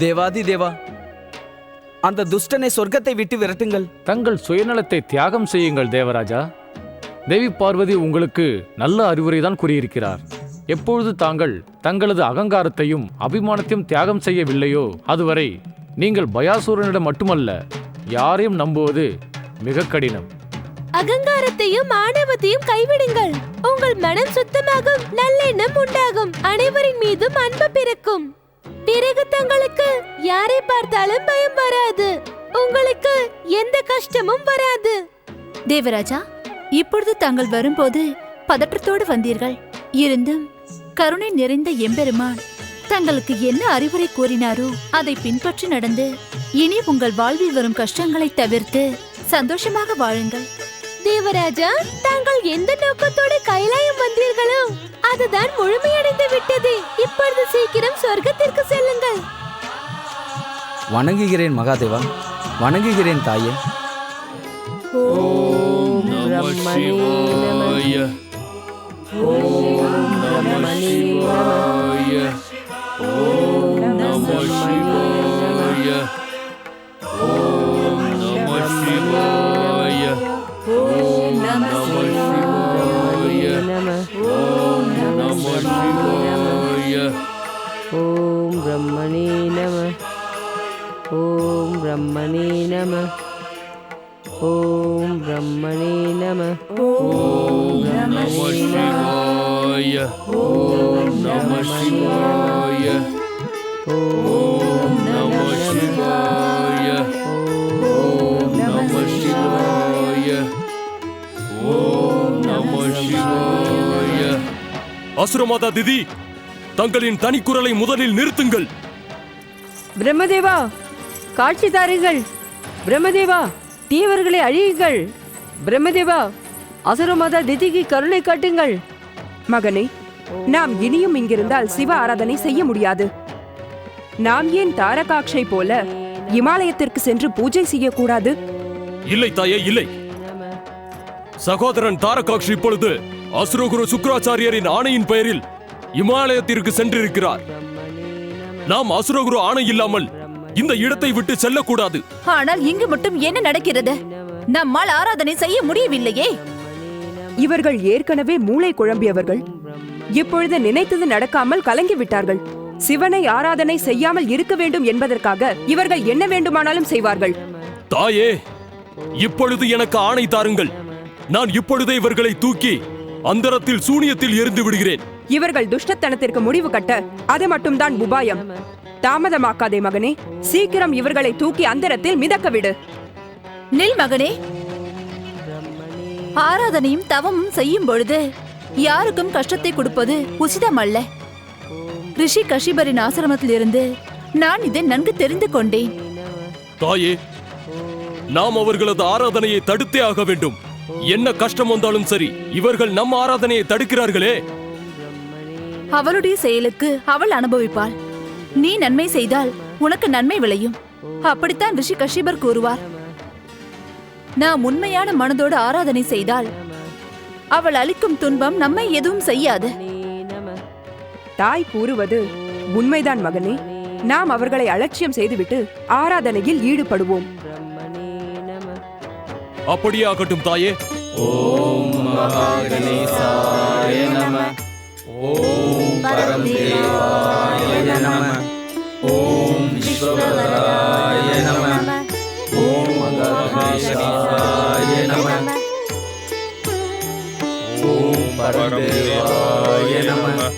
Speaker 7: தேவாதி தேவா, அந்த துஷ்டனை சொர்க்கத்தை விட்டு விரட்டுங்கள்.
Speaker 12: தங்கள் சுயநலத்தை தியாகம் செய்யுங்கள் தேவராஜா. தேவி பார்வதி உங்களுக்கு நல்ல அறிவுரை தான் கூறியிருக்கிறார். எப்பொழுது தாங்கள் தங்களது அகங்காரத்தையும் அபிமானத்தையும் தியாகம் செய்யவில்லையோ அதுவரை நீங்கள் பயாசூரனிடம் மட்டுமல்ல யாரையும் நம்புவது மிக கடினம்.
Speaker 3: அகங்காரத்தையும் ஆணவத்தையும் கைவிடுங்கள். உங்கள் மனம் சுத்தமாகும், நல்லெண்ணம் உண்டாகும், அனைவரின் மீதும் அன்பு பிறக்கும். பிறகு தங்களுக்கு யாரை பார்த்தாலும் பயம் வராது, உங்களுக்கு எந்த கஷ்டமும் வராது.
Speaker 13: தேவராஜா, இப்பொழுது தாங்கள் வரும்போது பதற்றத்தோடு வந்தீர்கள். இருந்தும் கருணை நிறைந்த எம்பெருமான் தங்களுக்கு என்ன அறிவுரை கூறினாரோ அதை பின்பற்றி நடந்து இனி உங்கள் வாழ்வில் வரும் கஷ்டங்களை தவிர்த்து சந்தோஷமாக வாழுங்கள்.
Speaker 3: தேவராஜா, தாங்கள் எந்த நோக்கத்தோடு கைலாயம் வந்தீர்களோ அதுதான் முழுமையடைந்து விட்டது. இப்பொழுது சீக்கிரம் சொர்க்கத்திற்கு செல்லுங்கள்.
Speaker 7: வணங்குகிறேன் மகாதேவா, வணங்குகிறேன் தாயே.
Speaker 5: ஓம் நம சிவாய. ஓம் நம சிவாய. ஓம் நம சிவாய. ஓம் நம சிவாய. ஓம் நம சிவாய. ஓம் நம சிவாய.
Speaker 14: ஓம் பிரம்மணே நம. ஓம் பிரம்மணே நம. ஓம் பிரம்மணே நம.
Speaker 5: ஓம் நம சிவாய. ஓம் நம சிவாய. ஓம் நம சிவாய. ஓம் நம சிவாய. ஓம் நம சிவாய.
Speaker 10: அசுரமாதா திதி, தங்களின் தனிக்குரலை முதலில் நிறுத்துங்கள்.
Speaker 14: பிரம்மதேவா, காட்சி தாருங்கள். பிரம்மதேவா, தீவர்களை அழியுங்கள். பிரம்மதேவா, அசுரமாதா திதிக்கு கருணை காட்டுங்கள்.
Speaker 15: மகனே, நாம் இனியும் இங்கிருந்தால் சிவ ஆராதனை செய்ய முடியாது. நாம் ஏன் தாரகாட்சை போல இமாலயத்திற்கு சென்று பூஜை செய்யக்கூடாது?
Speaker 10: இல்லை தாயே, இல்லை. சகோதரன் தாரகாக்ஷி இப்பொழுது அசுரகுரு சுக்ராச்சாரியரின் ஆணையின் பெயரில் இமாலயத்திற்கு சென்றிருக்கிறார். நாம் அசுரகுரு ஆணை இல்லாமல் இந்த இடத்தை விட்டு செல்லக்கூடாது.
Speaker 13: ஆனால் இங்கு மட்டும் என்ன நடக்கிறது? நம்மால் ஆராதனை செய்ய முடியவில்லையே.
Speaker 15: இவர்கள் ஏற்கனவே மூளை குழம்பியவர்கள். இப்பொழுது நினைத்தது நடக்காமல் கலங்கிவிட்டார்கள். சிவனை ஆராதனை செய்யாமல் இருக்க வேண்டும் என்பதற்காக இவர்கள் என்ன வேண்டுமானாலும் செய்வார்கள்.
Speaker 10: தாயே, இப்பொழுது எனக்கு ஆணை தாருங்கள். நான் இப்பொழுதே இவர்களை தூக்கி அந்தரத்தில் சூனியத்தில் எரிந்து விடுகிறேன்.
Speaker 15: இவர்கள் துஷ்டத்தனத்திற்கு முடிவு கட்ட அது மட்டும்தான் உபாயம். தாமதமாக்காதே மகனே, சீக்கிரம் இவர்களை தூக்கி அந்தரத்தில் மிதக்க விடு.
Speaker 13: நில் மகனே. ஆராதனையும் தவமும் செய்யும் பொழுது யாருக்கும் கஷ்டத்தை கொடுப்பது உசிதம் அல்ல. ரிஷி கஷிபரின் ஆசிரமத்தில் இருந்து நான் இதை நன்கு தெரிந்து கொண்டேன்.
Speaker 10: தாயே, நாம் அவர்களது ஆராதனையை தடுத்தே ஆக வேண்டும். என்ன கஷ்டம் வந்தாலும் சரி, இவர்கள் நம் ஆராதனையை தடுக்கிறார்களே.
Speaker 13: அவளுடைய செயலுக்கு அவள் அனுபவிப்பாள். நீ நன்மை செய்தால் உனக்கு நன்மை விளையும். அப்படித்தான் ரிஷி கஷிபர் கூறுவார். நாம் உண்மையான மனதோடு ஆராதனை செய்தால் அவள் அளிக்கும் துன்பம் நம்மை எதுவும் செய்யாது.
Speaker 15: தாய் கூறுவது உண்மைதான் மகனே. நாம் அவர்களை அலட்சியம் செய்துவிட்டு ஆராதனையில் ஈடுபடுவோம்.
Speaker 10: அப்படியே ஆகட்டும் தாயே.
Speaker 7: ஓம் மகாகணேசாய நம. ஓம் பரமதேவாய நம. ஓம் விஸ்வவராய நம. ஓம் மகாகணேசாய நம. ஓம் பரமதேவாய நம.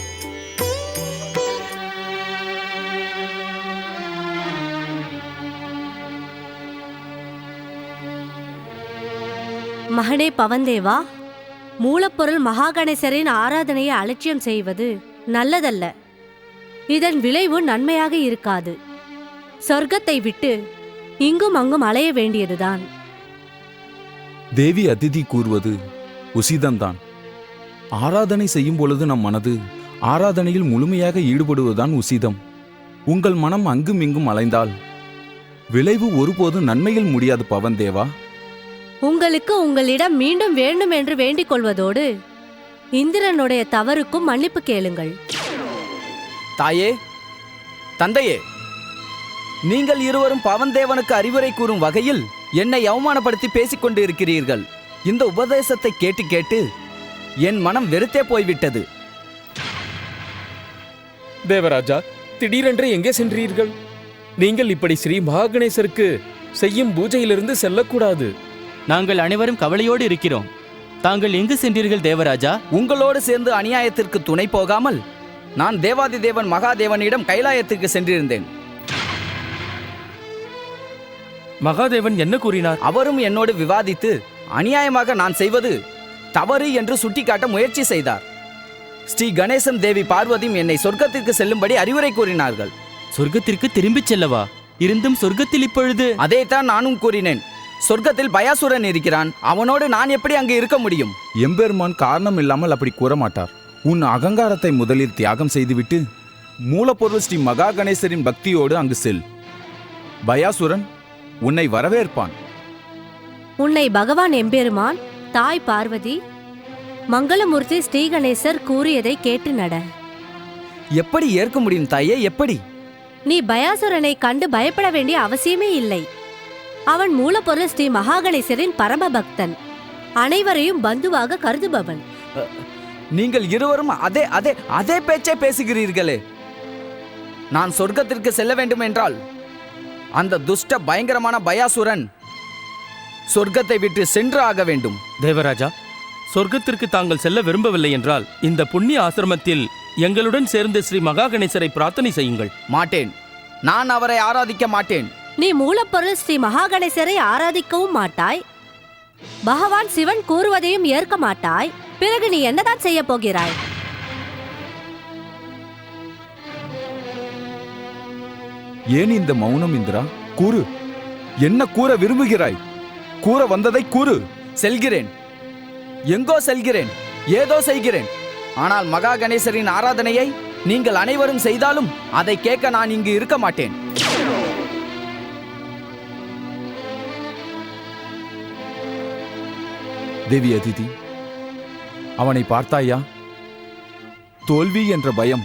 Speaker 2: மகனே பவந்தேவா, மூலப்பொருள் மகாகணேசரின் ஆராதனையை அலட்சியம் செய்வது நல்லதல்ல. இதன் விளைவு நன்மையாக இருக்காது. சொர்க்கத்தை விட்டு இங்கும் அங்கும் அலைய வேண்டியதுதான்.
Speaker 1: தேவி அதிதி கூறுவது உசிதம்தான். ஆராதனை செய்யும் பொழுது நம் மனது ஆராதனையில் முழுமையாக ஈடுபடுவதுதான் உசிதம். உங்கள் மனம் அங்கும் இங்கும் அலைந்தால் விளைவு ஒருபோதும் நன்மையில் முடியாது பவந்தேவா.
Speaker 2: உங்களுக்கு உங்களிடம் மீண்டும் வேண்டும் என்று வேண்டிக் கொள்வதோடு இந்திரனுடைய தவறுக்கும் மன்னிப்பு கேளுங்கள்.
Speaker 7: தாயே, தந்தையே, நீங்கள் இருவரும் பவன்தேவனுக்கு அறிவுரை கூறும் வகையில் என்னை அவமானப்படுத்தி பேசிக் கொண்டு இருக்கிறீர்கள். இந்த உபதேசத்தை கேட்டு கேட்டு என் மனம் வெறுத்தே போய்விட்டது.
Speaker 11: தேவராஜா, திடீரென்று எங்கே சென்றீர்கள்? நீங்கள் இப்படி ஸ்ரீ மகாகணேசருக்கு செய்யும் பூஜையிலிருந்து செல்லக்கூடாது.
Speaker 8: நாங்கள் அனைவரும் கவலையோடு இருக்கிறோம். தாங்கள் எங்கு சென்றீர்கள் தேவராஜா?
Speaker 7: உங்களோடு சேர்ந்து அநியாயத்திற்கு துணை போகாமல் நான் தேவாதி தேவன் மகாதேவனிடம் கைலாயத்திற்கு சென்றிருந்தேன்.
Speaker 10: மகாதேவன் என்ன கூறினார்?
Speaker 7: அவரும் என்னோடு விவாதித்து அநியாயமாக நான் செய்வது தவறு என்று சுட்டிக்காட்ட முயற்சி செய்தார். ஸ்ரீ கணேசன் தேவி பார்வதியும் என்னை சொர்க்கத்திற்கு செல்லும்படி அறிவுரை கூறினார்கள்.
Speaker 8: சொர்க்கத்திற்கு திரும்பிச் செல்லவா? இருந்தும் சொர்க்கத்தில் இப்பொழுது...
Speaker 7: அதைத்தான் நானும் கூறினேன். சொர்க்கத்தில் பயாசுரன் இருக்கிறான், அவனோடு நான் எப்படி அங்கு இருக்க முடியும்?
Speaker 1: எம்பெருமான் காரணம் இல்லாமல் அப்படி கூற மாட்டார். உன் அகங்காரத்தை முதலில் தியாகம் செய்துவிட்டு மூலப்பொருள் ஸ்ரீ மகா கணேசரின் பக்தியோடு அங்கு செல். பயாசுரன் உன்னை வரவேற்பான்.
Speaker 2: உன்னை பகவான் எம்பெருமான், தாய் பார்வதி, மங்களமூர்த்தி ஸ்ரீ கணேசர் கூறியதை கேட்டு நட.
Speaker 7: எப்படி ஏற்க முடியும் தாயே, எப்படி?
Speaker 2: நீ பயாசுரனை கண்டு பயப்பட வேண்டிய அவசியமே இல்லை. அவன் மூலப்பொருள் ஸ்ரீ மகாகணேசரின் பரம பக்தன், அனைவரையும் பந்துவாக கருதுபவன்.
Speaker 7: நீங்கள் இருவரும் அதே அதே அதே பேச்சை பேசுகிறீர்களே. நான் சொர்க்கத்திற்கு செல்ல வேண்டும் என்றால் அந்த துஷ்ட பயங்கரமான பயாசுரன் சொர்க்கத்தை விட்டு சென்று ஆக வேண்டும்.
Speaker 10: தேவராஜா, சொர்க்கத்திற்கு தாங்கள் செல்ல விரும்பவில்லை என்றால் இந்த புண்ணிய ஆசிரமத்தில் எங்களுடன் சேர்ந்து ஸ்ரீ மகா கணேசரை பிரார்த்தனை செய்யுங்கள்.
Speaker 7: மாட்டேன், நான் அவரை ஆராதிக்க மாட்டேன்.
Speaker 2: நீ மூலப்பொருள் ஸ்ரீ மகாகணேசரை ஆராதிக்கவும் மாட்டாய், பகவான் சிவன் கூறுவதையும் ஏற்க மாட்டாய். பிறகு நீ என்னதான் செய்ய போகிறாய்?
Speaker 1: ஏன் இந்த மௌனம் இந்திரா? கூறு, என்ன கூற விரும்புகிறாய்? கூற வந்ததை கூறு.
Speaker 7: செல்கிறேன், எங்கோ செல்கிறேன், ஏதோ செய்கிறேன். ஆனால் மகா கணேசரின் ஆராதனையை நீங்கள் அனைவரும் செய்தாலும் அதை கேட்க நான் இங்கு இருக்க மாட்டேன்.
Speaker 1: தேவி அதிதி, அவனை பார்த்தாயா? தோல்வி என்ற பயம்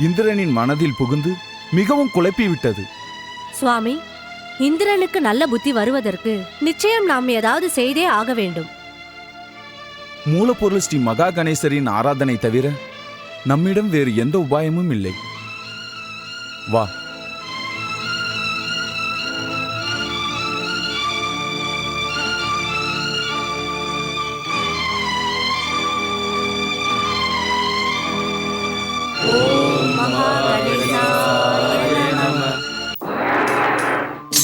Speaker 1: இந்திரனின் மனதில் புகுந்து மிகவும் குழப்பிவிட்டது.
Speaker 2: சுவாமி, இந்திரனுக்கு நல்ல புத்தி வருவதற்கு நிச்சயம் நாம் ஏதாவது செய்தே ஆக வேண்டும்.
Speaker 1: மூலப்பொருள் ஸ்ரீ மகா கணேசரின் ஆராதனை தவிர நம்மிடம் வேறு எந்த உபாயமும் இல்லை. வா.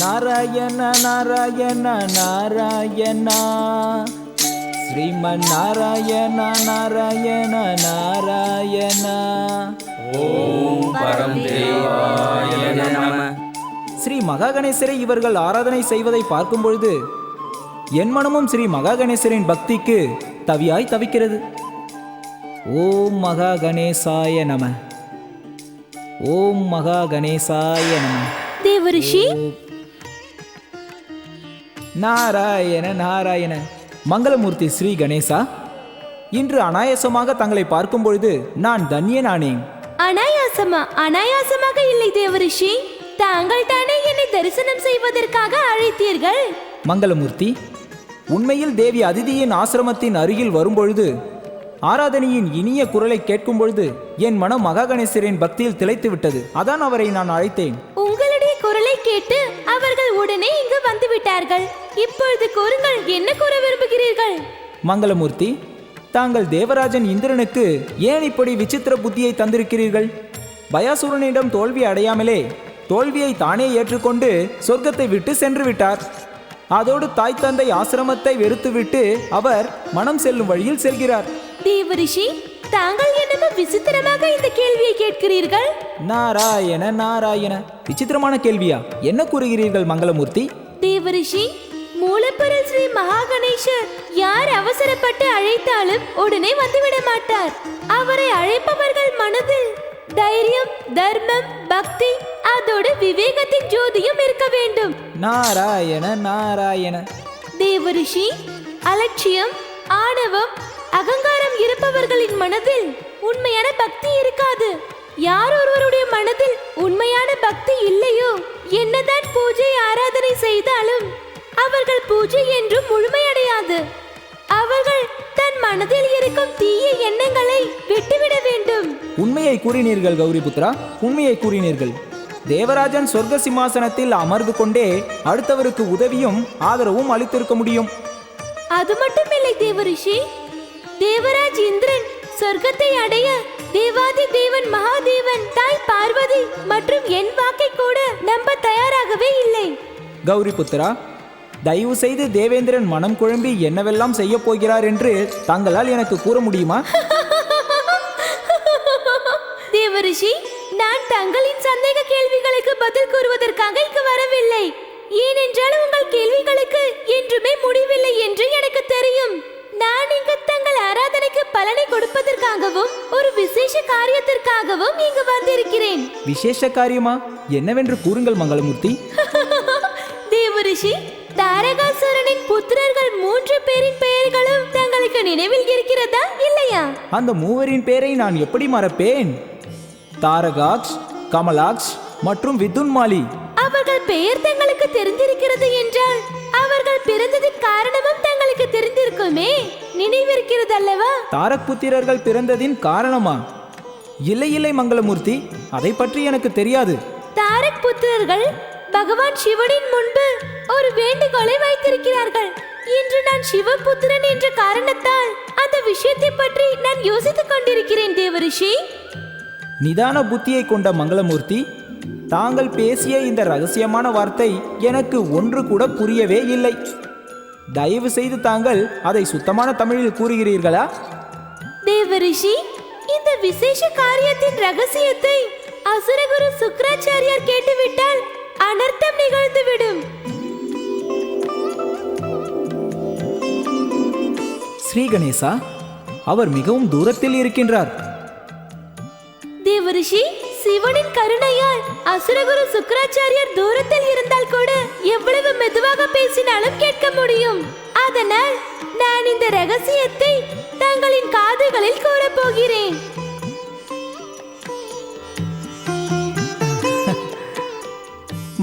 Speaker 9: நாராயண நாராயண நாராயண ஸ்ரீமன் நாராயண நாராயண நாராயண. ஓம் பரமதேவாய நம. ஸ்ரீ மகா கணேசரை இவர்கள் ஆராதனை செய்வதை பார்க்கும் பொழுது என் மனமும் ஸ்ரீ மகா கணேசரின் பக்திக்கு தவியாய் தவிக்கிறது. ஓம் மகா கணேசாய நம. ஓம் மகா கணேசாய நம.
Speaker 3: தேவரிஷி,
Speaker 9: நாராயண நாராயண. மங்களமூர்த்தி ஸ்ரீ கணேசா, இன்று அனாயாசமாக தங்களை பார்க்கும் பொழுது நான் தன்யனானேன்.
Speaker 3: அனாயாசமாக இல்லை தேவரிஷி, தாங்கள் தானே என்னை தரிசனம் செய்வதற்காக அழைத்தீர்கள்.
Speaker 9: மங்களமூர்த்தி, உண்மையில் தேவி அதிதியின் ஆசிரமத்தின் அருகில் வரும்பொழுது ஆராதனையின் இனிய குரலை கேட்கும் பொழுது என் மனம் மகா கணேசரின் பக்தியில் திளைத்து விட்டது. அதான் அவரை நான் அழைத்தேன்.
Speaker 3: உங்களுடைய குரலை கேட்டு அவர்கள் உடனே இங்கு வந்து விட்டார்கள். இப்பொழுது கூறுங்கள், என்ன கூற விரும்புகிறீர்கள்?
Speaker 9: மங்களமூர்த்தி, தாங்கள் தேவராஜன் இந்திரனுக்கு ஏன் இப்படி விசித்திர புத்தியை தந்திருக்கிறீர்கள்? பயாசுரனிடம் தோல்வி அடையாமலே தோல்வியை தானே ஏற்றுக்கொண்டு சொர்க்கத்தை விட்டு சென்று விட்டார். அதோடு தாய் தந்தை ஆசிரமத்தை வெறுத்துவிட்டு அவர் மனம் செல்லும் வழியில் செல்கிறார்.
Speaker 3: தேவரிஷி, தாங்கள் என்னமோ விசித்திரமாக இந்த கேள்வியை கேட்கிறீர்கள்.
Speaker 9: நாராயண நாராயண. விசித்திரமான கேள்வியா? என்ன கூறுகிறீர்கள் மங்களமூர்த்தி?
Speaker 3: தேவரிஷி, மூலப்பொருள் ஸ்ரீ மகா கணேசர் யார் அவசரப்பட்டு அழைத்தாலும் உடனே வந்துவிட மாட்டார். அவரை அழைப்பவர்கள் மனதில் தைரியம், தர்மம், பக்தி, அதோடு விவேகத்தின் ஜோதியும் இருக்க வேண்டும்.
Speaker 9: நாராயண நாராயண.
Speaker 3: தேவரிஷி, அலட்சியம், ஆணவம், அகங்காரம் இருப்பவர்களின் மனதில் உண்மையான பக்தி இருக்காது. யார் ஒருவருடைய மனதில் உண்மையான பக்தி இல்லையோ, என்னதான் பூஜை ஆராதனை செய்தாலும் அவர்கள் பூஜை என்றும் முழுமையடையாது. அவர்கள் தன் மனதில் இருக்கும் தீய எண்ணங்களை விட்டுவிட வேண்டும்.
Speaker 9: உண்மையை கூறினீர்கள் கௌரி புத்ரா, உண்மையை கூறினீர்கள். தேவராஜன் சொர்க்க சிம்மாசனத்தில் அமர்ந்து கொண்டே அடுத்தவருக்கு உதவியும் ஆதரவும் அளித்திருக்க முடியும்.
Speaker 3: அது மட்டுமில்லை தேவரிஷி, தேவராஜ் இந்திரன் சொர்க்கத்தை அடைய தேவாதி தேவன் மகாதேவன், தாய் பார்வதி மற்றும் என் வாக்கை கூட நம்ப தயாராகவே இல்லை.
Speaker 9: கௌரி புத்ரா, தயவு செய்து தேவேந்திரன் மனம் குழம்பி என்னவெல்லாம் செய்ய போகிறார் என்று தாங்களால் எனக்கு கூற முடியுமா?
Speaker 3: தேவரிஷி, நான் தங்களின் சந்தேக கேள்விகளுக்கு பதில் கூறுவதற்காக இங்கு வரவில்லை. ஏனென்றால் உங்கள் கேள்விகளுக்கு என்றுமே முடிவில்லை என்று எனக்கு தெரியும். நான் இங்கு தங்கள் ஆராதனைக்கு பலனை கொடுப்பதற்காகவும் ஒரு விசேஷ காரியத்திற்காகவும் இங்கு வந்திருக்கிறேன்.
Speaker 9: விசேஷ காரியமா? என்னவென்று கூறுங்கள் மங்களமூர்த்தி.
Speaker 3: தேவரிஷி, தாரகாசுரனின் புத்திரர்கள் 3 பேரின் பெயர்களும் தங்களுக்கு நினைவில் இருக்கிறதா இல்லையா?
Speaker 9: அந்த மூவரின் பெயரை நான் எப்படி மறப்பேன்? தாரகாக்ஷ், கமலாக்ஷ் மற்றும் விதுன்மாலி.
Speaker 3: அவர்கள் பெயர் தங்களுக்கு தெரிந்திருக்கிறது என்றால் அவர்கள் பிறந்ததின் காரணமும் தங்களுக்கு தெரிந்திருக்குமே, நினைவிருக்கிறது அல்லவா?
Speaker 9: தாரக் புத்திரர்கள் பிறந்ததின் காரணமா? இல்லை இல்லை மங்களமூர்த்தி, அதை பற்றி எனக்கு தெரியாது.
Speaker 3: தாரக் புத்திரர்கள் பகவான் சிவனின் முன்பு ஒரு வேண்டுகோளை வைத்திருக்கிறார்கள். இன்று நான் சிவபுத்திரன் என்ற காரணத்தால் அந்த விஷயத்தை பற்றி நான் யோசித்துக் கொண்டிருக்கிறேன் தேவரிஷி.
Speaker 9: நிதான புத்தியை கொண்ட மங்களமூர்த்தி, தாங்கள் பேசிய இந்த ரகசியமான வார்த்தை எனக்கு ஒன்று கூட புரியவே இல்லை. தயவு செய்து தாங்கள் அதை சுத்தமான தமிழில் கூறுகிறீர்களா?
Speaker 3: தேவரிஷி, இந்த விசேஷ காரியத்தின் ரகசியத்தை அசுரகுரு சுக்ராச்சாரியார் கேட்டுவிட்டால் அனர்த்தம் நிகழ்ந்துவிடும்.
Speaker 9: ஸ்ரீ கணேசா, அவர் மிகவும் தூரத்தில் இருக்கின்றார்.
Speaker 3: தேவரிஷி, சிவனின் கருணையால் அசுரகுரு சுக்ராச்சாரியார் தூரத்தில் இருந்தால் கூட எவ்வளவு மெதுவாக பேசினாலும் கேட்க முடியும். அதனால் நான் இந்த ரகசியத்தை தங்களின் காதுகளில் கூறப்போகிறேன்.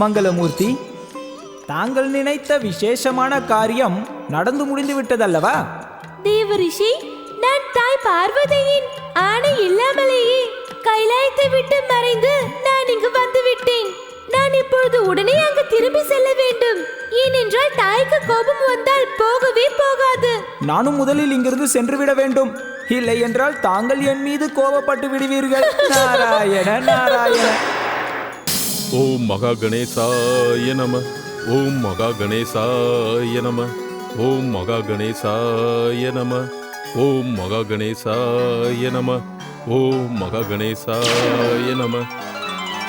Speaker 9: மங்களமூர்த்தி, தாங்கள் நினைத்த விசேஷமான காரியம் நடந்து முடிந்து விட்டதல்லவா?
Speaker 3: தேவரிஷி, நான் தாய் பார்வதியின் ஆணை இல்லாமலேயே கைலாயத்தை விட்டு மறைந்து நான் இங்கு வந்து விட்டேன். நான் இப்பொழுது உடனே அங்கு திரும்பி செல்ல வேண்டும். ஏனென்றால் தாய்க்கு கோபம் வந்தால் போகவே போகாது.
Speaker 9: நானும் முதலில் இங்கிருந்து சென்று விட வேண்டும். இல்லை என்றால் தாங்கள் என் மீது கோபப்பட்டு விடுவீர்கள். நாராயண நாராயண.
Speaker 4: ஓம் மகா கணேசாய நம. ஓம் மகா கணேசாய நம. ஓம் மகா கணேசாய நம. ஓம் மகா கணேசாய நம. ஓம் மகா கணேசாய நம.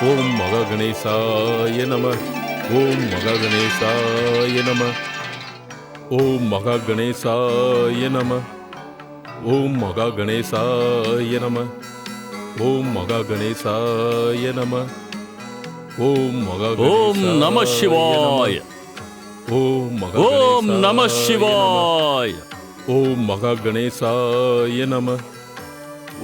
Speaker 4: ஓம் மகா கணேசாய நம. ஓம் மகா கணேசாய நம. ஓம் மகா கணேசாய நம. ஓம் மகா கணேசாய நம. ஓம் மகா கணேசாய நம. ஓம் மகா
Speaker 5: ஓம் நம சிவாய. ஓம் நம சிவாய.
Speaker 4: ஓம் மகா கணேசாய நம.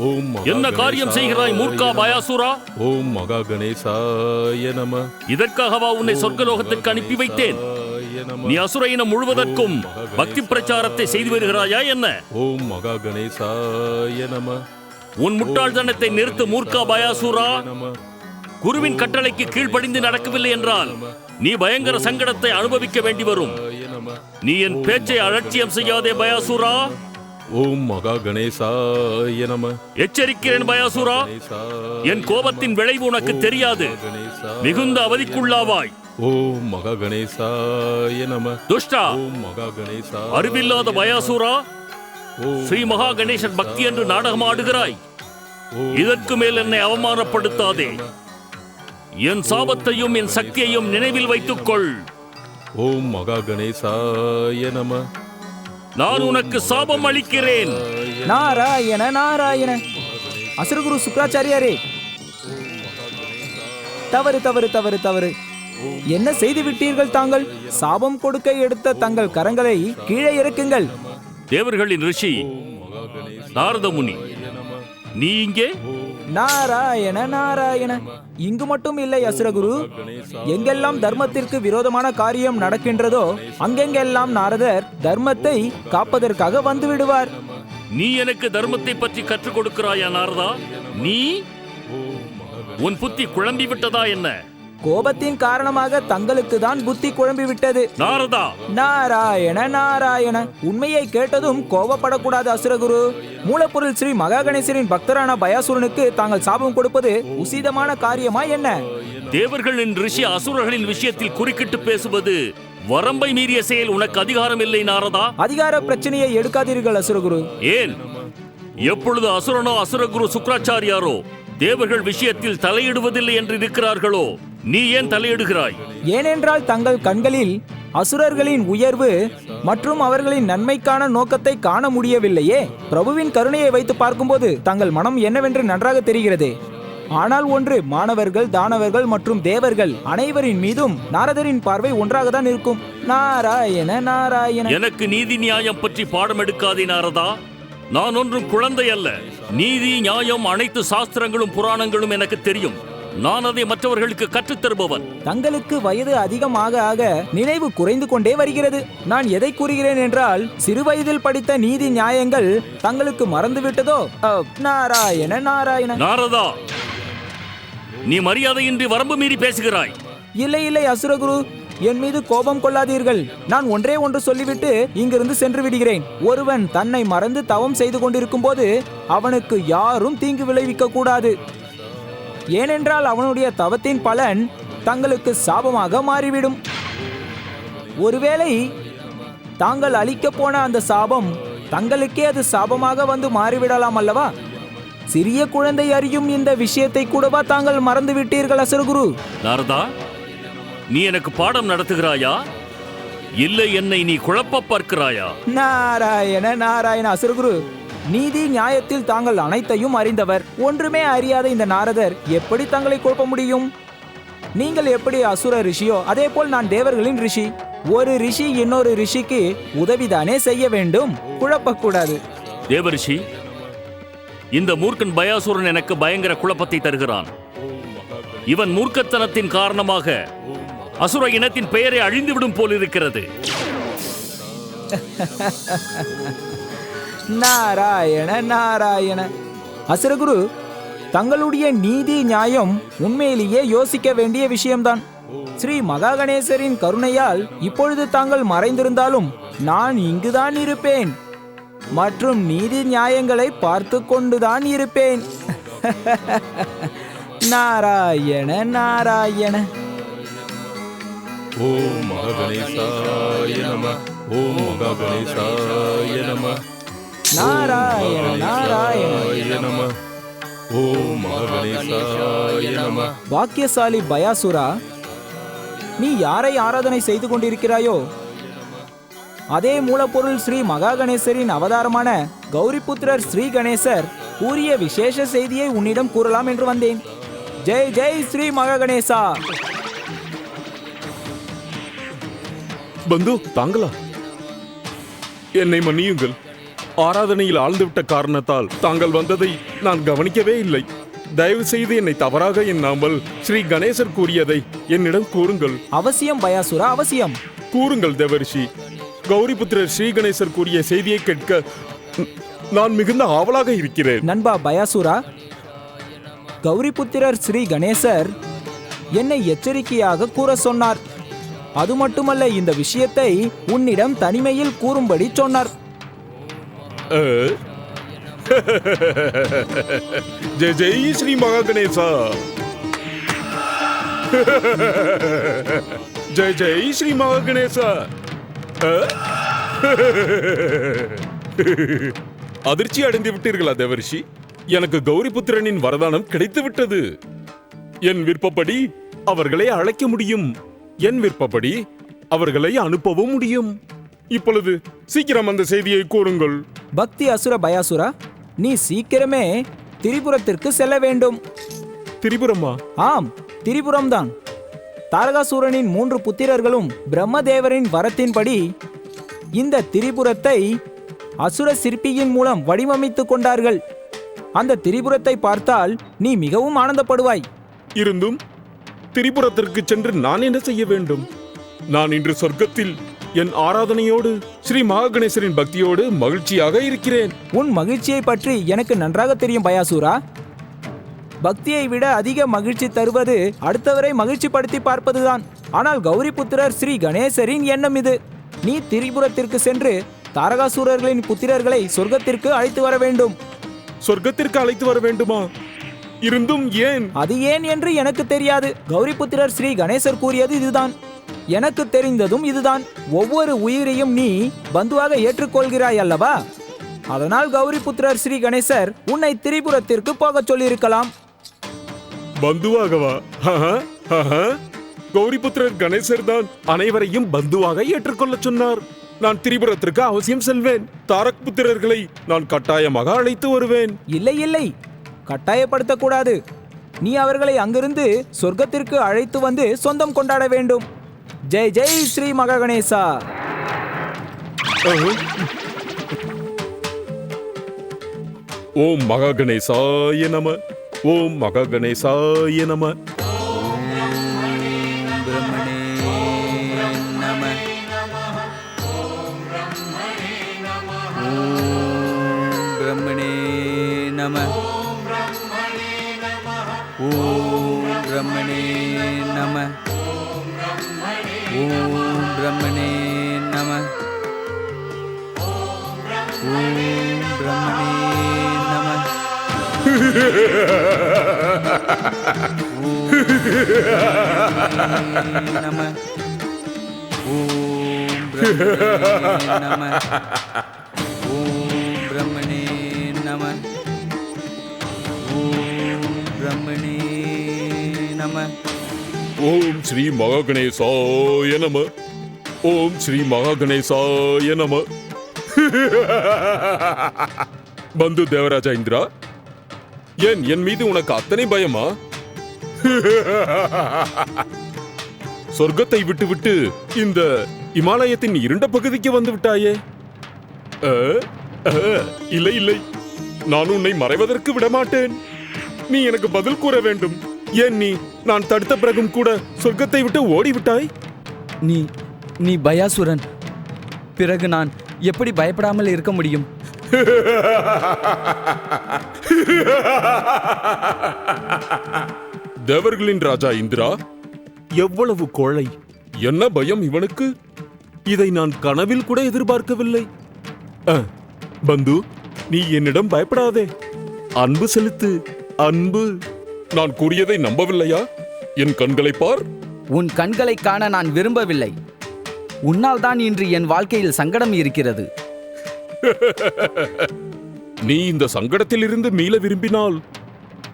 Speaker 4: ஓம்
Speaker 5: என்ன காரியம் செய்கிறாய் மூர்க்கா பயாசுரா?
Speaker 4: ஓம் மகா கணேசாய நம.
Speaker 5: இதற்காகவா உன்னை சொர்க்கலோகத்துக்கு அனுப்பி வைத்தேன்? நீ அசுர இனம் முழுவதற்கும் பக்தி பிரச்சாரத்தை செய்து வருகிறாயா என்ன?
Speaker 4: ஓம் மகா கணேசாய நம.
Speaker 5: உன் முட்டாள்தனத்தை நிறுத்து மூர்க்கா பயாசுரா. குருவின் கட்டளைக்கு கீழ்ப்படிந்து நடக்கவில்லை என்றால் நீ பயங்கர சங்கடத்தை அனுபவிக்க வேண்டி வரும். நீ என் பேச்சை அலட்சியம் செய்யாதே பயாசுரா.
Speaker 4: ஓம் மகா கணேசாய நம.
Speaker 5: எச்சரிக்கிறேன் பயாசுரா, என் கோபத்தின் விளைவு உனக்கு தெரியாது. மிகுந்த அவதிக்குள்ளாவாய்.
Speaker 4: ஓம் மகா கணேசாய நம.
Speaker 5: துஷ்டா,
Speaker 4: ஓம் மகா கணேசா.
Speaker 5: அறிவில்லாத பயாசுரா, ஸ்ரீ மகா கணேசன் பக்தி என்று நாடகம் ஆடுகிறாய். இதற்கு மேல் என்னை அவமானப்படுத்தாதே. என் சாபத்தையும் என் சக்தியையும் நினைவில் வைத்துக்கொள்.
Speaker 4: ஓம் மகா கணேசாய நம.
Speaker 5: நான் உனக்கு சாபம் அளிக்கிறேன்.
Speaker 9: நாராயண நாராயண. அசுரகுரு சுக்ராச்சாரியாரே, தவறு தவறு தவறு தவறு. என்ன செய்து விட்டீர்கள் தாங்கள்? சாபம் கொடுக்க எடுத்த தங்கள் கரங்களை கீழே இறக்குங்கள்.
Speaker 5: தேவர்களின் ரிஷி நாரத முனி, நீ இங்கே?
Speaker 9: நாராயண நாராயண. இங்கு மட்டும் இல்லை அசுரகுரு, எங்கெல்லாம் தர்மத்திற்கு விரோதமான காரியம் நடக்கின்றதோ அங்கெங்கெல்லாம் நாரதர் தர்மத்தை காப்பதற்காக வந்து விடுவார்.
Speaker 5: நீ எனக்கு தர்மத்தை பற்றி கற்றுக் கொடுக்கிறாயா நாரதா? நீ உன் புத்தி குழம்பி விட்டதா என்ன?
Speaker 9: கோபத்தின் காரணமாக தங்களுக்கு தான் புத்தி குழம்பி விட்டது
Speaker 5: நாரதா.
Speaker 9: நாராயண நாராயண. உண்மையை கேட்டதும் கோபப்படக்கூடாது அசுரகுரு. மூலப்பொருள் ஸ்ரீ மகா கணேசரின் பக்தரான பயாசுரனுக்கு தாங்கள் சாபம் கொடுப்பது உசிதமான காரியமா என்ன?
Speaker 5: தேவர்களின் ரிஷி அசுரர்களின் விஷயத்தில் குறுக்கிட்டு பேசுவது வரம்பை மீறிய செயல் உனக்கு அதிகாரம் இல்லை நாரதா.
Speaker 9: அதிகார பிரச்சனையை எடுக்காதீர்கள் அசுரகுரு.
Speaker 5: ஏன்? எப்பொழுது அசுரனோ அசுரகுரு சுக்ராச்சாரியாரோ தேவர்கள் விஷயத்தில் தலையிடுவதில்லை என்று இருக்கிறார்களோ நீ ஏன் தலையிடுகிறாய்?
Speaker 9: ஏனென்றால் தங்கள் கண்களில் அசுரர்களின் உயர்வு மற்றும் அவர்களின் நன்மைக்கான நோக்கத்தை காண முடியவில்லையே. பிரபுவின் கருணையை வைத்து பார்க்கும்போது தங்கள் மனம் என்னவென்று நன்றாக தெரிகிறதே. ஆனால் ஒன்று, மாணவர்கள், தானவர்கள் மற்றும் தேவர்கள் அனைவரின் மீதும் நாரதரின் பார்வை ஒன்றாகத்தான் இருக்கும். நாராயண நாராயண.
Speaker 5: எனக்கு நீதி நியாயம் பற்றி பாடம் எடுக்காதே நாரதா. நான் ஒன்றும் குழந்தை அல்ல. நீதி நியாயம் அனைத்து சாஸ்திரங்களும் புராணங்களும் எனக்கு தெரியும். நான் அதை மற்றவர்களுக்கு கற்றுத் தருபவன்.
Speaker 9: தங்களுக்கு வயது அதிகமாக ஆக நினைவு குறைந்து கொண்டே வருகிறது. நான் எதை கூறுகிறேன் என்றால், சிறு வயதில் படித்த நீதி நியாயங்கள் தங்களுக்கு மறந்துவிட்டதோ? நாராயண நாராயண.
Speaker 5: நாரதா, நீ மரியாதையின்றி வரம்பு மீறி பேசுகிறாய்.
Speaker 9: இல்லை இல்லை அசுரகுரு, என் மீது கோபம் கொள்ளாதீர்கள். நான் ஒன்றே ஒன்று சொல்லிவிட்டு இங்கிருந்து சென்று விடுகிறேன். ஒருவன் தன்னை மறந்து தவம் செய்து கொண்டிருக்கும் போது அவனுக்கு யாரும் தீங்கு விளைவிக்க கூடாது. ஏனென்றால் அவனுடைய தவத்தின் பலன் தங்களுக்கு சாபமாக மாறிவிடும். ஒருவேளை தாங்கள் அளிக்க போன அந்த சாபம் தங்களுக்கே அது சாபமாக வந்து மாறிவிடலாம் அல்லவா? சிறிய குழந்தை அறியும் இந்த விஷயத்தை கூடவா தாங்கள் மறந்து விட்டீர்கள் அசுரகுரு?
Speaker 5: நாரதா, நீ எனக்கு பாடம் நடத்துகிறாயா இல்லை என்னை நீ குழப்ப பார்க்கிறாயா?
Speaker 9: நாராயண நாராயண. அசுரகுரு, நீதி நியாயத்தில் தாங்கள் அனைத்தையும் அறிந்தவர். ஒன்றுமே அறியாத இந்த நாரதர் எப்படி தங்களை குழப்ப முடியும்? நீங்கள் எப்படி அசுர ரிஷியோ அதே போல் நான் தேவர்களின் ரிஷி. ஒரு ரிஷி இன்னொரு ரிஷிக்கு உதவிதானே செய்ய வேண்டும், குழப்பக்கூடாது.
Speaker 5: தேவரிஷி, இந்த மூர்க்கன் பயாசுரன் எனக்கு பயங்கர குழப்பத்தை தருகிறான். இவன் மூர்க்கத்தனத்தின் காரணமாக அசுர இனத்தின் பெயரை அழிந்துவிடும் போல் இருக்கிறது.
Speaker 9: நாராயண நாராயண. அசுரகுரு, தங்களுடைய நீதி நியாயம் உண்மையிலேயே யோசிக்க வேண்டிய விஷயம்தான். ஸ்ரீ மகாகணேசரின் கருணையால் இப்பொழுது தாங்கள் மறைந்திருந்தாலும் நான் இங்குதான் இருப்பேன் மற்றும் நீதி நியாயங்களை பார்த்து கொண்டுதான் இருப்பேன். நாராயண நாராயண.
Speaker 4: ஓம் மகாகணேசாய நமः. ஓம் மகாகணேசாய நமः.
Speaker 9: நாராயண நாராயண
Speaker 4: நமः. ஓம் மகாகணேசாய நமः.
Speaker 9: பாக்கியசாலி பயாசுரா, நீ யாரை ஆராதனை செய்து கொண்டிருக்கிறாயோ அதே மூலப்பொருள் ஸ்ரீ மகாகணேசரின் அவதாரமான கௌரிபுத்திரர் ஸ்ரீ கணேசர் கூறிய விசேஷ செய்தியை உன்னிடம் கூறலாம் என்று வந்தேன். ஜெய் ஜெய் ஸ்ரீ மகாகணேசா.
Speaker 4: பந்து, தாங்களா? என்னை மன்னியுங்கள். ஆராதனையில் ஆழ்ந்துவிட்ட காரணத்தால் தாங்கள் வந்ததை நான் கவனிக்கவே இல்லை. தயவு செய்து என்னை தவறாக எண்ணாமல் ஸ்ரீ கணேசர் கூறியதை என்னிடம் கூறுங்கள்.
Speaker 9: அவசியம் பயாசுரா, அவசியம்.
Speaker 4: கூறுங்கள் தேவரிஷி. கௌரிபுத்திரர் ஸ்ரீ கணேசர் கூறிய செய்தியை கேட்க நான் மிகுந்த ஆவலாக இருக்கிறேன்.
Speaker 9: நண்பா பயாசுரா, கௌரிபுத்திரர் ஸ்ரீ கணேசர் என்னை எச்சரிக்கையாக கூற சொன்னார். அது மட்டுமல்ல, இந்த விஷயத்தை உன்னிடம் தனிமையில் கூறும்படி சொன்னார்.
Speaker 4: ஜெய் ஜெய் ஸ்ரீ மகாகணேசா. ஜெய் ஜெய் ஸ்ரீ மகாகணேசா. அதிர்ச்சி அடைந்து விட்டீர்களா தேவரிஷி? எனக்கு கௌரிபுத்திரனின் வரதானம் கிடைத்து விட்டது. என் விருப்பப்படி அவர்களை அழைக்க முடியும். என் விருப்பப்படி அவர்களை அனுப்பவும் முடியும். இப்பொழுது சீக்கிரம் அந்த செய்தியை கூறுங்கள்.
Speaker 9: பக்தி அசுர பயாசுரா, நீ சீக்கிரமே திரிபுரத்திற்கு செல்ல வேண்டும்.
Speaker 4: திரிபுரமா?
Speaker 9: ஆம், திரிபுரம்தான். தாரகாசூரனின் 3 புத்திரர்களும் பிரம்மதேவரின் வரத்தின்படி இந்த திரிபுரத்தை அசுர சிற்பியின் மூலம் வடிவமைத்துக் கொண்டார்கள். அந்த திரிபுரத்தை பார்த்தால் நீ மிகவும் ஆனந்தப்படுவாய்.
Speaker 4: இருந்தும் திரிபுரத்திற்கு சென்று நான் என்ன செய்ய வேண்டும்? நான் இன்று சொர்க்கத்தில் என் ஆராதனையோடு ஸ்ரீ மகாகணேசரின் பக்தியோடு மகிழ்ச்சியாக இருக்கிறேன்.
Speaker 9: உன் மகிழ்ச்சியை பற்றி எனக்கு நன்றாக தெரியும் பயாசுரா. பக்தியை விட அதிக மகிழ்ச்சி தருவது அடுத்தவரை மகிழ்ச்சி படுத்தி பார்ப்பதுதான். ஆனால் கௌரிபுத்திரர் ஸ்ரீ கணேசரின் எண்ணம் இது. நீ திரிபுரத்திற்கு சென்று தாரகாசூரர்களின் புத்திரர்களை சொர்க்கத்திற்கு அழைத்து வர வேண்டும்.
Speaker 4: சொர்க்கத்திற்கு அழைத்து வர வேண்டுமா? இருந்தும் ஏன்?
Speaker 9: அது ஏன் என்று எனக்கு தெரியாது. கௌரிபுத்திரர் ஸ்ரீ கணேசர் கூறியது இதுதான். எனக்கு தெரிந்ததும் இதுதான். ஒவ்வொரு உயிரையும் நீ பந்துவாக ஏற்றுக்கொள்கிறாய் அல்லவா? அதனால் கௌரிபுத்திரர் ஸ்ரீ கணேசர் உன்னை திரிபுரத்திற்கு போகச் சொல்லியிருக்கலாம்.
Speaker 4: பந்துவாகவா? கௌரிபுத்திரர் கணேசர் தான் அனைவரையும் பந்துவாக ஏற்றுக்கொள்ள சொன்னார். நான் திரிபுரத்திற்கு அவசியம் செல்வேன். தாரக் புத்திரர்களை நான் கட்டாயமாக அழைத்து வருவேன்.
Speaker 9: இல்லை இல்லை, கட்டாயப்படுத்தக்கூடாது. நீ அவர்களை அங்கிருந்து சொர்க்கத்திற்கு அழைத்து வந்து சொந்தம் கொண்டாட வேண்டும். ஜெய் ஜெய் ஸ்ரீ மகா கணேசா.
Speaker 4: ஓம் மகா கணேசாய நம. ஓம் மகா கணேசாய நம.
Speaker 7: பிரம்மணே நம. ஓம் பிரம்மணே நம. ஓம் பிரம்மணே நம. ஓம் பிரம்மணே நம. நம. ஓம் பிரம்மணே நம. ஓம் பிரம்மணே நம. ஓம் பிரம்மணே நம.
Speaker 4: ஓம் ஸ்ரீ மகா கணேசாய நம. ஓம் ஸ்ரீ மகா கணேசாய நம. பந்து தேவராஜா இந்திரா, ஏன் என் மீது உனக்கு அத்தனை பயமா? சொர்க்கத்தை விட்டு விட்டு இந்த இமாலயத்தின் இருண்ட பகுதிக்கு வந்து விட்டாயே. இல்லை இல்லை, நான் உன்னை மறைவதற்கு விடமாட்டேன். நீ எனக்கு பதில் கூற வேண்டும். ஏன் நீ நான் தடுத்த பிறகும் கூட சொர்க்கத்தை விட்டு ஓடிவிட்டாய்?
Speaker 7: நீ பயாசுரன். பிறகு நான் எப்படி பயப்படாமல் இருக்க முடியும்?
Speaker 4: தேவர்களின் ராஜா இந்திரா, எவ்வளவு கோழை! என்ன பயம் இவனுக்கு! இதை நான் கனவில் கூட எதிர்பார்க்கவில்லை. பந்து, நீ என்னிடம் பயப்படாதே. அன்பு செலுத்து, அன்பு. நான் கூறியதை நம்பவில்லையா? என் கண்களை பார்.
Speaker 7: உன் கண்களை காண நான் விரும்பவில்லை. உன்னால் தான் இன்று என் வாழ்க்கையில் சங்கடம் இருக்கிறது.
Speaker 4: நீ இந்த சங்கடத்தில் இருந்து மீள விரும்பினால்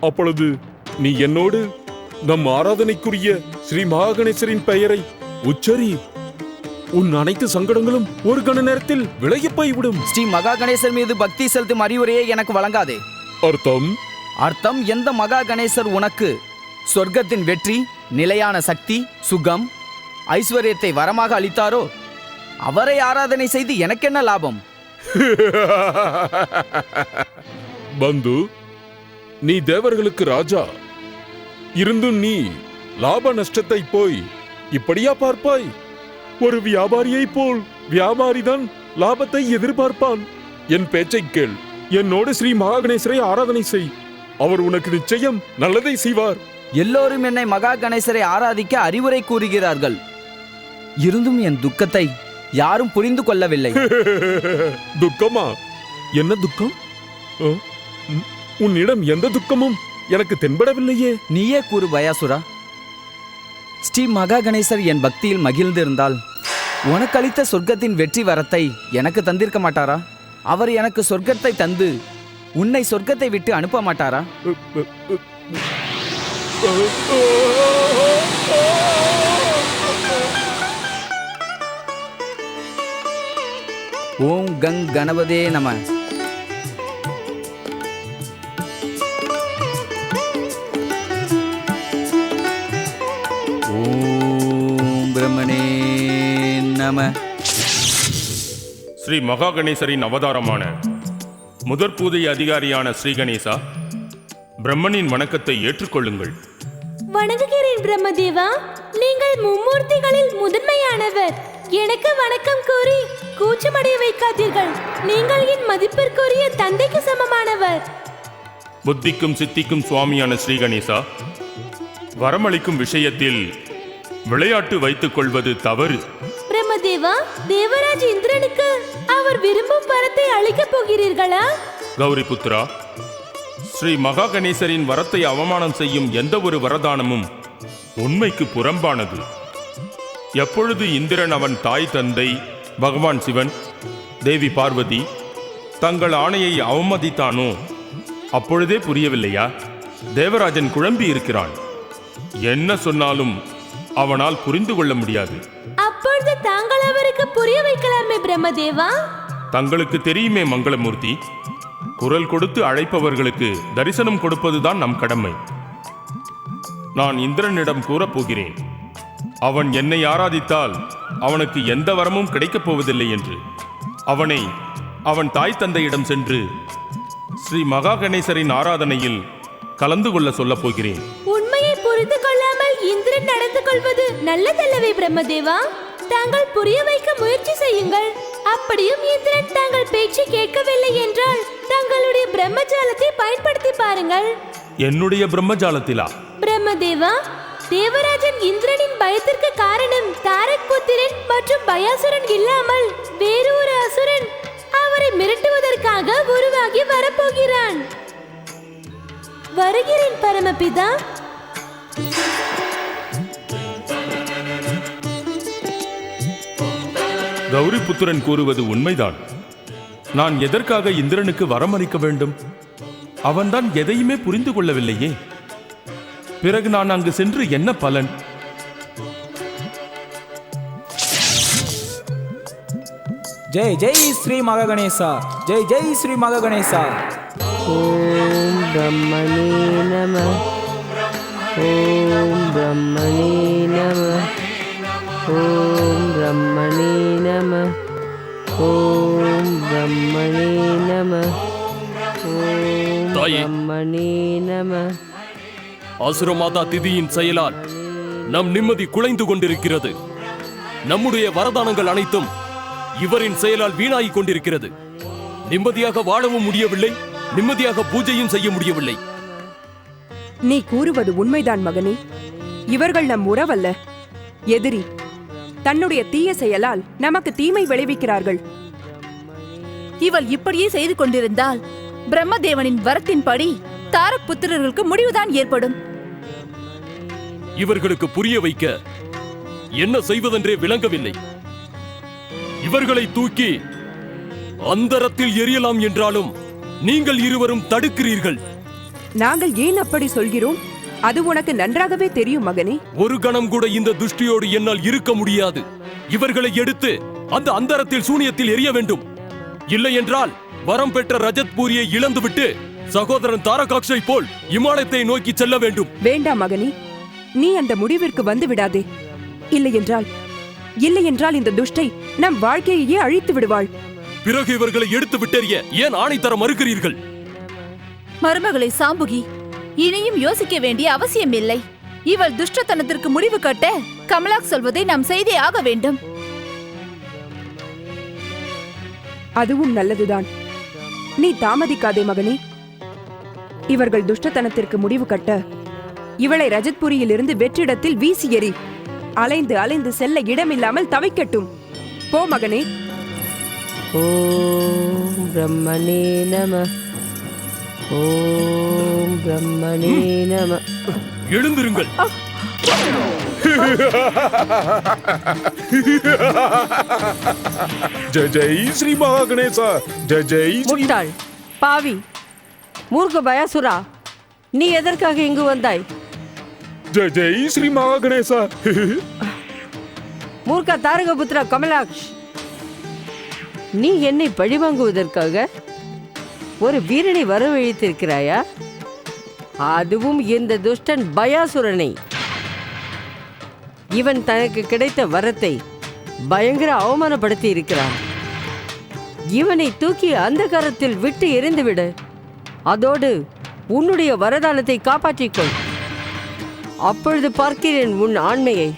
Speaker 4: அப்பொழுது நீ என்னோடு நம் ஆராதனைக்குரிய ஸ்ரீ மகாகணேசரின் பெயரை உச்சரி. உன் அனைத்து சங்கடங்களும் ஒரு கண நேரத்தில் விலகி போய்விடும்.
Speaker 7: ஸ்ரீ மகா கணேசர் மீது பக்தி செலுத்தும் அறிவுரையை எனக்கு வழங்காதே.
Speaker 4: அர்த்தம்
Speaker 7: எந்த மகா கணேசர் உனக்கு சொர்க்கத்தின் வெற்றி, நிலையான சக்தி, சுகம், ஐஸ்வர்யத்தை வரமாக அளித்தாரோ அவரை ஆராதனை செய்து எனக்கென்ன லாபம்?
Speaker 4: பந்து, நீ தேவர்களுக்கு ராஜா இருந்தும் நீ லாப நஷ்டத்தை போய் இப்படியா பார்ப்பாய்? ஒரு வியாபாரியை போல் வியாபாரிதான் லாபத்தை எதிர்பார்ப்பான். என் பேச்சை கேள். என்னோடு ஸ்ரீ மகாகணேசரை ஆராதனை செய். அவர் உனக்கு நிச்சயம் நல்லதை செய்வார்.
Speaker 7: எல்லோரும் என்னை மகா கணேசரை ஆராதிக்க அறிவுரை கூறுகிறார்கள். இருந்தும் என் துக்கத்தை யாரும் புரிந்து கொள்ளவில்லை.
Speaker 4: துக்கமா? என்ன துக்கம்? உன்னிடம் எந்த துக்கமும் எனக்கு தென்படவில்லையே.
Speaker 7: நீயே கூறு பயாசுரா. ஸ்ரீ மகா கணேசர் என் பக்தியில் மகிழ்ந்திருந்தால் உனக்கு அளித்த சொர்க்கத்தின் வெற்றி வரத்தை எனக்கு தந்திருக்க மாட்டாரா? அவர் எனக்கு சொர்க்கத்தை தந்து உன்னை சொர்க்கத்தை விட்டு அனுப்ப மாட்டாரா? ஓம் கங் கணபதே நம. ஓம் பிரம்மணே நம.
Speaker 16: ஸ்ரீ மகா கணேசரின் அவதாரமான முதற் பூஜை அதிகாரியான ஸ்ரீ கணேசா, பிரம்மனின் வணக்கத்தை ஏற்றுக்கொள்ளுங்கள்.
Speaker 3: வணங்குகிறேன் பிரம்மதேவா. நீங்கள் மும்மூர்த்திகளில் முதன்மையானவர். எனக்கு வணக்கம் கூறி கூச்சமடைய வைக்காதீர்கள். நீங்கள் என் மதிப்பிற்குரிய தந்தைக்கு சமமானவர்.
Speaker 16: புத்திக்கும் சித்திக்கும் சுவாமியான ஸ்ரீ கணேசா, வரமளிக்கும் விஷயத்தில் விளையாட்டு வைத்துக் கொள்வது தவறு.
Speaker 3: பிரம்மதேவா, தேவராஜ் இந்திரனுக்கு அவர் விரும்பும் வரத்தை அளிக்கப் போகிறீர்களா?
Speaker 16: கௌரி புத்ரா, ஸ்ரீ மகா கணேசரின் வரத்தை அவமானம் செய்யும் எந்த ஒரு வரதானமும் உண்மைக்கு புறம்பானது. எப்பொழுது இந்திரன் அவன் தாய் தந்தை பகவான் சிவன் தேவி பார்வதி தங்கள் ஆணையை அவமதித்தானோ அப்பொழுதே புரியவில்லையா? தேவராஜன் குழம்பி இருக்கிறான். என்ன சொன்னாலும் அவனால் புரிந்து கொள்ள முடியாது.
Speaker 3: அப்பொழுது தாங்கள் அவருக்கு புரிய வைக்கலாமே பிரம்மதேவா.
Speaker 16: தங்களுக்கு தெரியுமே மங்களமூர்த்தி, குரல் கொடுத்து அழைப்பவர்களுக்கு தரிசனம் கொடுப்பதுதான் நம் கடமை. நான் இந்திரனிடம் கூறப்போகிறேன், அவன் என்னை ஆராதித்தால் அவனுக்கு எந்த வரமும் கிடைக்கப் போவதில்லை என்று. அவனை அவன் தாய் தந்தையிடம் சென்று ஸ்ரீ மகா கணேசரின் ஆராதனையில் கலந்து கொள்ள சொல்லப் போகிறேன்.
Speaker 3: உண்மையை புரிந்து கொள்ளாமல் இந்திரன் நடந்து கொள்வது நல்லதல்லவே பிரம்மதேவா. தாங்கள் புரிய வைக்க முயற்சி செய்யுங்கள். அப்படியும் இந்திரன் தாங்கள் பேச்சு கேட்கவில்லை என்றால் தங்களுடைய பிரம்மஜாலத்தை பயன்படுத்தி பாருங்கள்.
Speaker 16: என்னுடைய பிரம்மஜாலத்திலா?
Speaker 3: பிரம்மதேவா, தேவராஜன் இந்திரனின் பயத்திற்கு காரணம் தாரக் புத்திரன் மற்றும் பயாசுரன் இல்லாமல் வேறு ஒரு அசுரன் அவரை மிரட்டுவதற்காக உருவாகி வரப்போகிறான். வருகிறேன் பரமபிதா.
Speaker 16: கௌரி புத்திரன் கூறுவது உண்மைதான். நான் எதற்காக இந்திரனுக்கு வரமளிக்க வேண்டும்? அவன்தான் எதையுமே புரிந்து கொள்ளவில்லையே. பிறகு நான் அங்கு சென்று என்ன பலன்?
Speaker 9: ஜெய் ஜெய் ஸ்ரீ மகா கணேசா, ஜெய் ஜெய் ஸ்ரீ மகா கணேசா.
Speaker 14: ஓம் பிரம்மணே நம, ஓம் பிரம்மணே நம, ஓம் பிரம்மணே நம, ஓம் பிரம்மணே நம, ஓம் பிரம்மணே நம.
Speaker 6: அசுரமாதா திதியின் செயலால் நம் நிம்மதி குலைந்து கொண்டிருக்கிறது. நம்முடைய வரதானங்கள் அனைத்தும் இவரின் செயலால் வீணாகிக் கொண்டிருக்கிறது. நிம்மதியாக வாழவும் முடியவில்லை, நிம்மதியாக பூஜையும் செய்ய முடியவில்லை.
Speaker 15: நீ கூறுவது உண்மைதான் மகனே. இவர்கள் நம் உறவல்ல, எதிரி. தன்னுடைய தீய செயலால் நமக்கு தீமை விளைவிக்கிறார்கள்.
Speaker 13: இவள் இப்படியே செய்து கொண்டிருந்தால் பிரம்மதேவனின் வரத்தின்படி தாரக் புத்திரர்களுக்கு முடிவுதான் ஏற்படும்.
Speaker 6: இவர்களுக்கு புரிய வைக்க என்ன செய்வதென்றே விளங்கவில்லை. இவர்களை தூக்கி அந்தரத்தில் எரியலாம் என்றாலும் நீங்கள் இருவரும் தடுக்கிறீர்கள்.
Speaker 15: நாங்கள் ஏன் அப்படி சொல்கிறோம்? அது உனக்கு நன்றாகவே தெரியும் மகனே.
Speaker 6: ஒரு கணம் கூட இந்த துஷ்டியோடு என்னால் இருக்க முடியாது. இவர்களை எடுத்து அந்த அந்தரத்தில் சூனியத்தில் எரிய வேண்டும். இல்லை என்றால் வரம் பெற்ற ரஜத் பூரியை இழந்துவிட்டு சகோதரன் தாரகாக்ஷை போல் இமாலயத்தை நோக்கி செல்ல வேண்டும்.
Speaker 15: வேண்டாம் மகனே, நீ அந்த முடிவிற்கு வந்து விடாதே. இல்லை என்றால் இந்த துஷ்டை நம் வாழ்க்கையையே அழித்து விடுவாள்.
Speaker 6: பிறகு இவர்களை எடுத்து விட்டெறிய ஏன் ஆணை தர மறுக்கிறீர்கள்?
Speaker 13: மருமகளை சாம்புகி, இனியும் யோசிக்க வேண்டிய அவசியம் இல்லை. இவள் துஷ்டத்தனத்திற்கு முடிவு கட்ட கமலாக் சொல்வதை நாம் செய்தே ஆக வேண்டும்.
Speaker 15: அதுவும் நல்லதுதான். நீ தாமதிக்காதே மகனே. இவர்கள் துஷ்டத்தனத்திற்கு முடிவு கட்ட இவளை ரஜத்புரியில் இருந்து வெற்றிடத்தில் வீசி எறி. அலைந்து அலைந்து செல்ல இடமில்லாமல் தவிக்கட்டும். போ மகனே.
Speaker 14: ஓம் பிரம்மணே நம, ஓம் பிரம்மணே நம.
Speaker 6: எழுந்திருங்கள்.
Speaker 4: ஜெய் ஜெய் ஸ்ரீ மகா கணேசா, ஜெய் ஜெய்.
Speaker 14: முட்டாள், பாவி, மூர்க்க பயாசுரா, நீ எதற்காக இங்கு வந்தாய்?
Speaker 4: ஜெய் ஜெய் ஸ்ரீ மகா கணேசா.
Speaker 14: மூர்க்க தாரகபுத்திரா கமலாக்ஷ், நீ என்னை பழிவாங்குவதற்காக ஒரு வீரனை வரவழைத்திருக்கிறாயா? அதுவும் இந்த துஷ்டன் பயாசுரனை. இவன் தனக்கு கிடைத்த வரத்தை பயங்கர அவமானப்படுத்தி இருக்கிறான். இவனை தூக்கி அந்த கரத்தில் விட்டு எறிந்துவிடு. அதோடு உன்னுடைய வரதானத்தை காப்பாற்றிக்கொள். அப்பொழுது பார்க்கிறேன் உன் ஆண்மையை.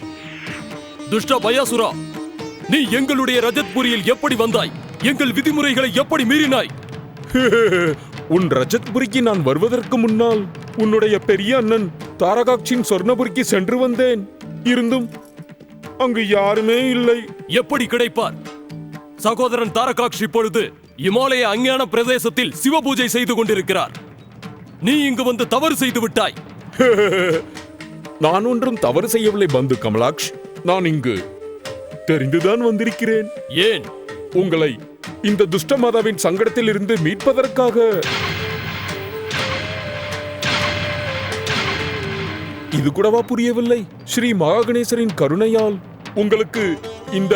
Speaker 6: துஷ்ட பயாசுரா, நீ எங்களுடைய ரஜத்புரியில் எப்படி வந்தாய்? எங்கள் விதிமுறைகளை எப்படி மீறினாய்?
Speaker 4: உன் ரஜத்புரிக்கு நான் வருவதற்கு முன்னால் உன்னுடைய பெரிய அண்ணன் தாரகாக்ஷின் சொர்ணபுரிக்கு சென்று வந்தேன். இருந்தும் அங்கு யாருமே இல்லை.
Speaker 6: எப்படி கிடைப்பார்? சகோதரன் தாரகாக்ஷ் இப்பொழுது இமாலய அஞ்ஞான பிரதேசத்தில் சிவபூஜை செய்து கொண்டிருக்கிறார். நீ இங்கு வந்து தவறு செய்து விட்டாய்.
Speaker 4: நான் ஒன்றும் தவறு செய்யவில்லை பந்து கமலாக்ஷ். நான் இங்கு தெரிந்துதான் வந்திருக்கிறேன்.
Speaker 6: ஏன்?
Speaker 4: உங்களை இந்த துஷ்ட மாதாவின் சங்கடத்தில் இருந்து மீட்பதற்காக. இது கூடவா புரியவில்லை? ஸ்ரீ மகாகணேசரின் கருணையால் உங்களுக்கு இந்த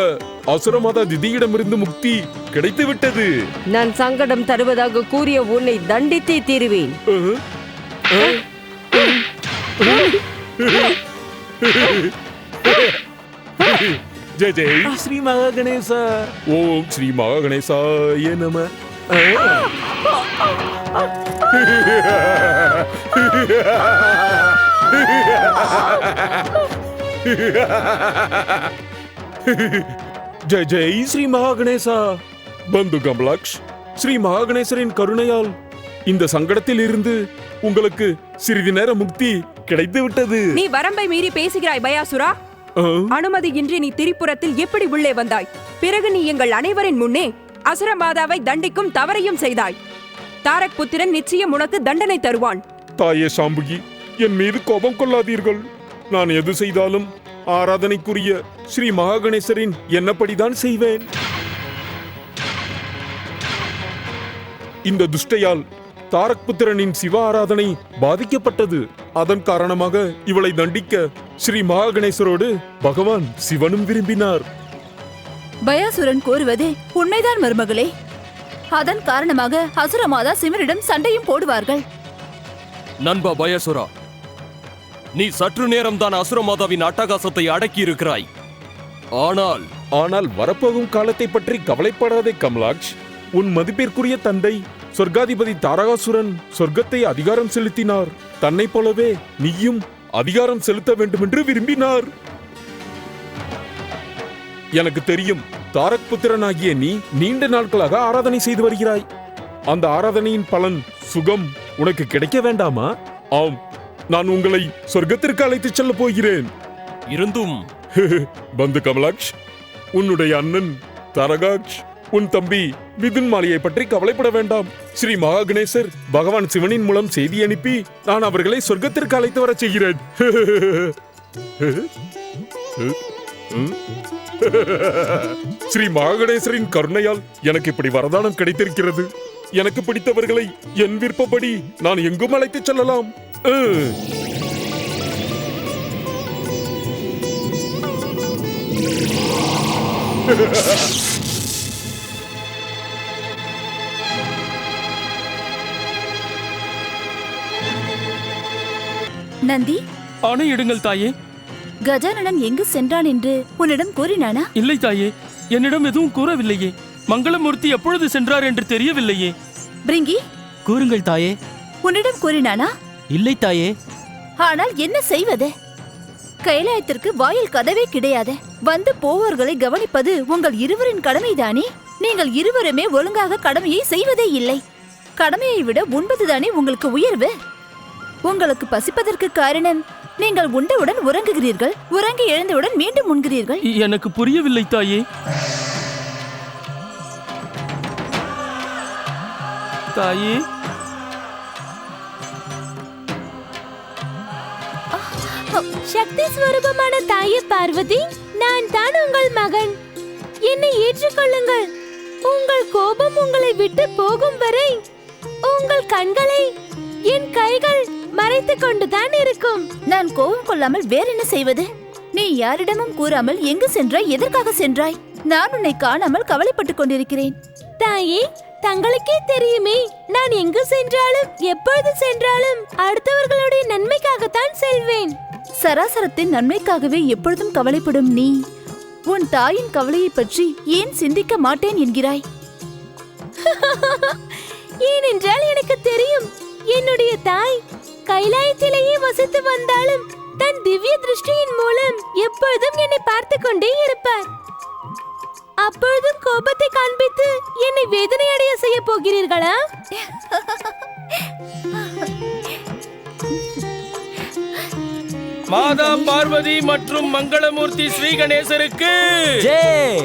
Speaker 4: அசுரமாதா திதியிடமிருந்து முக்தி கிடைத்து விட்டது.
Speaker 14: நான் சங்கடம் தருவதாக கூறிய உன்னை தண்டித்தே தீருவேன்.
Speaker 4: ஜெய் ஜெய் ஸ்ரீ மகாகணேசா. ஓம் ஸ்ரீ மகாகணேசாய நம. ஜெய் ஜெய் ஸ்ரீ மகாகணேசா. பந்து கமலாக்ஷ், ஸ்ரீ மகாகணேசரின் கருணையால் இந்த சங்கடத்தில் இருந்து உங்களுக்கு சிறிது நேர முக்தி கிடைத்து விட்டது.
Speaker 15: நீ வரம்பை மீறி பேசுகிறாய் பயாசுரா. அனுமதியின்றி நீ திரிபுரத்தில் எப்படி உள்ளே வந்தாய்? பிறகு நீ எங்கள் அனைவரின் முன்னே அசுரமாதாவை தண்டிக்கும் தவறையும் செய்தாய். தாரக் புத்திரன் நிச்சயம் உனக்கு தண்டனை தருவான்.
Speaker 4: தாயே சாம்புகி, என் மீது கோபம் கொள்ளாதீர்கள். நான் எது செய்தாலும் ஆராதனைக்குரிய ஸ்ரீ மகாகணேசரின் என்னப்படிதான் செய்வேன். இந்த துஷ்டையால் தாரக் புத்திரனின் சிவ ஆராதனை பாதிக்கப்பட்டது. அதன் காரணமாக இவளை தண்டிக்க ஸ்ரீ மகாகணேசரோடு பகவான் சிவனும் விரும்பினார்.
Speaker 13: பயாசுரன் கூறுவது உண்மைதான் மருமகளே. அதன் காரணமாக அசுரமாதா சிவனிடம் சண்டையும் போடுவார்கள்.
Speaker 6: நண்பா பயாசுரா, நீ சற்று நேரம் தான் அசுரமாதாவின் அட்டகாசத்தை அடக்கி இருக்கிறாய்.
Speaker 4: ஆனால் வரப்போகும் காலத்தை பற்றி கவலைப்படாதே கமலாக்ஷ். உன் மதிப்பிற்குரிய தந்தை சொர்க்காதிபதி தாரகாசுரன் சொர்க்கத்தை அதிகாரம் செலுத்தினார். தன்னை போலவே நீயும் அதிகாரம் செலுத்த வேண்டும் என்று விரும்பினார். எனக்கு தெரியும், தாரக் புத்திரனாகிய நீ நீண்ட நாட்களாக ஆராதனை செய்து வருகிறாய். அந்த ஆராதனையின் பலன் சுகம் உனக்கு கிடைக்க வேண்டாமா? ஆம், நான் உங்களை சொர்க்கத்திற்கு அழைத்துச் செல்ல போகிறேன்.
Speaker 6: இருந்தும்
Speaker 4: பந்து கமலாக்ஷ், உன்னுடைய அண்ணன் தாரகாக்ஷ், உன் தம்பி மிதுன் மாலியை பற்றி கவலைப்பட வேண்டாம். ஸ்ரீ மகாகணேசர் பகவான் சிவனின் மூலம் செய்தி அனுப்பி நான் அவர்களை சொர்க்கத்திற்கு அழைத்து வர செய்கிறேன். ஸ்ரீ மகாகணேசரின் கருணையால் எனக்கு இப்படி வரதானம் கிடைத்திருக்கிறது. எனக்கு பிடித்தவர்களை என் விருப்பப்படி நான் எங்கும் அழைத்துச் செல்லலாம்.
Speaker 13: நந்தி,
Speaker 10: ஆணையிடுங்கள் தாயே.
Speaker 13: கஜானனன் எங்கு சென்றான் என்று உன்னிடம் கூறினானா?
Speaker 10: இல்லை தாயே, என்னிடம் எதுவும் கூறவில்லையே. மங்களமூர்த்தி எப்பொழுது சென்றார் என்று தெரியவில்லையே.
Speaker 13: பிரிங்கி,
Speaker 8: கூறுங்கள் தாயே.
Speaker 13: உன்னிடம் கூறினானா?
Speaker 8: இல்லை தாயே.
Speaker 13: ஆனால் என்ன செய்வது? கைலாயத்திற்கு வாயில் கதவே கிடையாது. வந்து போவோர்களை கவனிப்பது உங்கள் இருவரின் கடமைதானே? நீங்கள் இருவருமே ஒழுங்காக கடமையை செய்வதே இல்லை. கடமையை விட உண்பதுதானே உங்களுக்கு உயர்வு. உங்களுக்கு பசிப்பதற்கு காரணம், நீங்கள் உண்டவுடன் உறங்குகிறீர்கள், உறங்கி எழுந்தவுடன் மீண்டும் உண்கிறீர்கள்.
Speaker 10: எனக்கு புரியவில்லை தாயே. தாயே,
Speaker 3: சக்தி ஸ்வரூபமான தாயே பார்வதி, நான் தான் உங்கள் மகன். என்னை ஏற்றுக்கொள்ளுங்கள். உங்கள் கோபம் உங்களை விட்டு போகும் வரை உங்கள் கண்களை என் கைகள் மறைத்துக் கொண்டுதான் இருக்கும்.
Speaker 13: நான் கோபம் கொள்ளாமல் வேற என்ன செய்வது? நீ யாரிடமும் கூறாமல் எங்கு சென்றாய், எதற்காக சென்றாய்? நான் உன்னை காணாமல் கவலைப்பட்டுக் கொண்டிருக்கிறேன்.
Speaker 3: தாயே, தங்களுக்கே தெரியுமே, நான் எங்கு சென்றாலும் எப்பொழுது சென்றாலும் அடுத்தவர்களுடைய நன்மைக்காகத்தான் செல்வேன்.
Speaker 13: சராசரத்தின் நன்மைக்காகவே எப்பொழுதும் கவலைப்படும் நீ உன் தாயின் கவலையை பற்றி ஏன் சிந்திக்க மாட்டேன் என்கிறாய்?
Speaker 3: ஏனென்றால் எனக்கு தெரியும், என்னுடைய தாய் கைலாயத்திலேயே வசித்து வந்தாலும் தன் திவ்ய திருஷ்டியின் மூலம் எப்பொழுதும் என்னை பார்த்து கொண்டே இருப்பார். அப்பொழுதும் கோபத்தை காண்பித்து என்னை வேதனை அடைய செய்ய போகிறீர்களா?
Speaker 10: மாதா பார்வதி மற்றும் மங்களமூர்த்தி ஸ்ரீ கணேசருக்கு
Speaker 8: ஜெய்.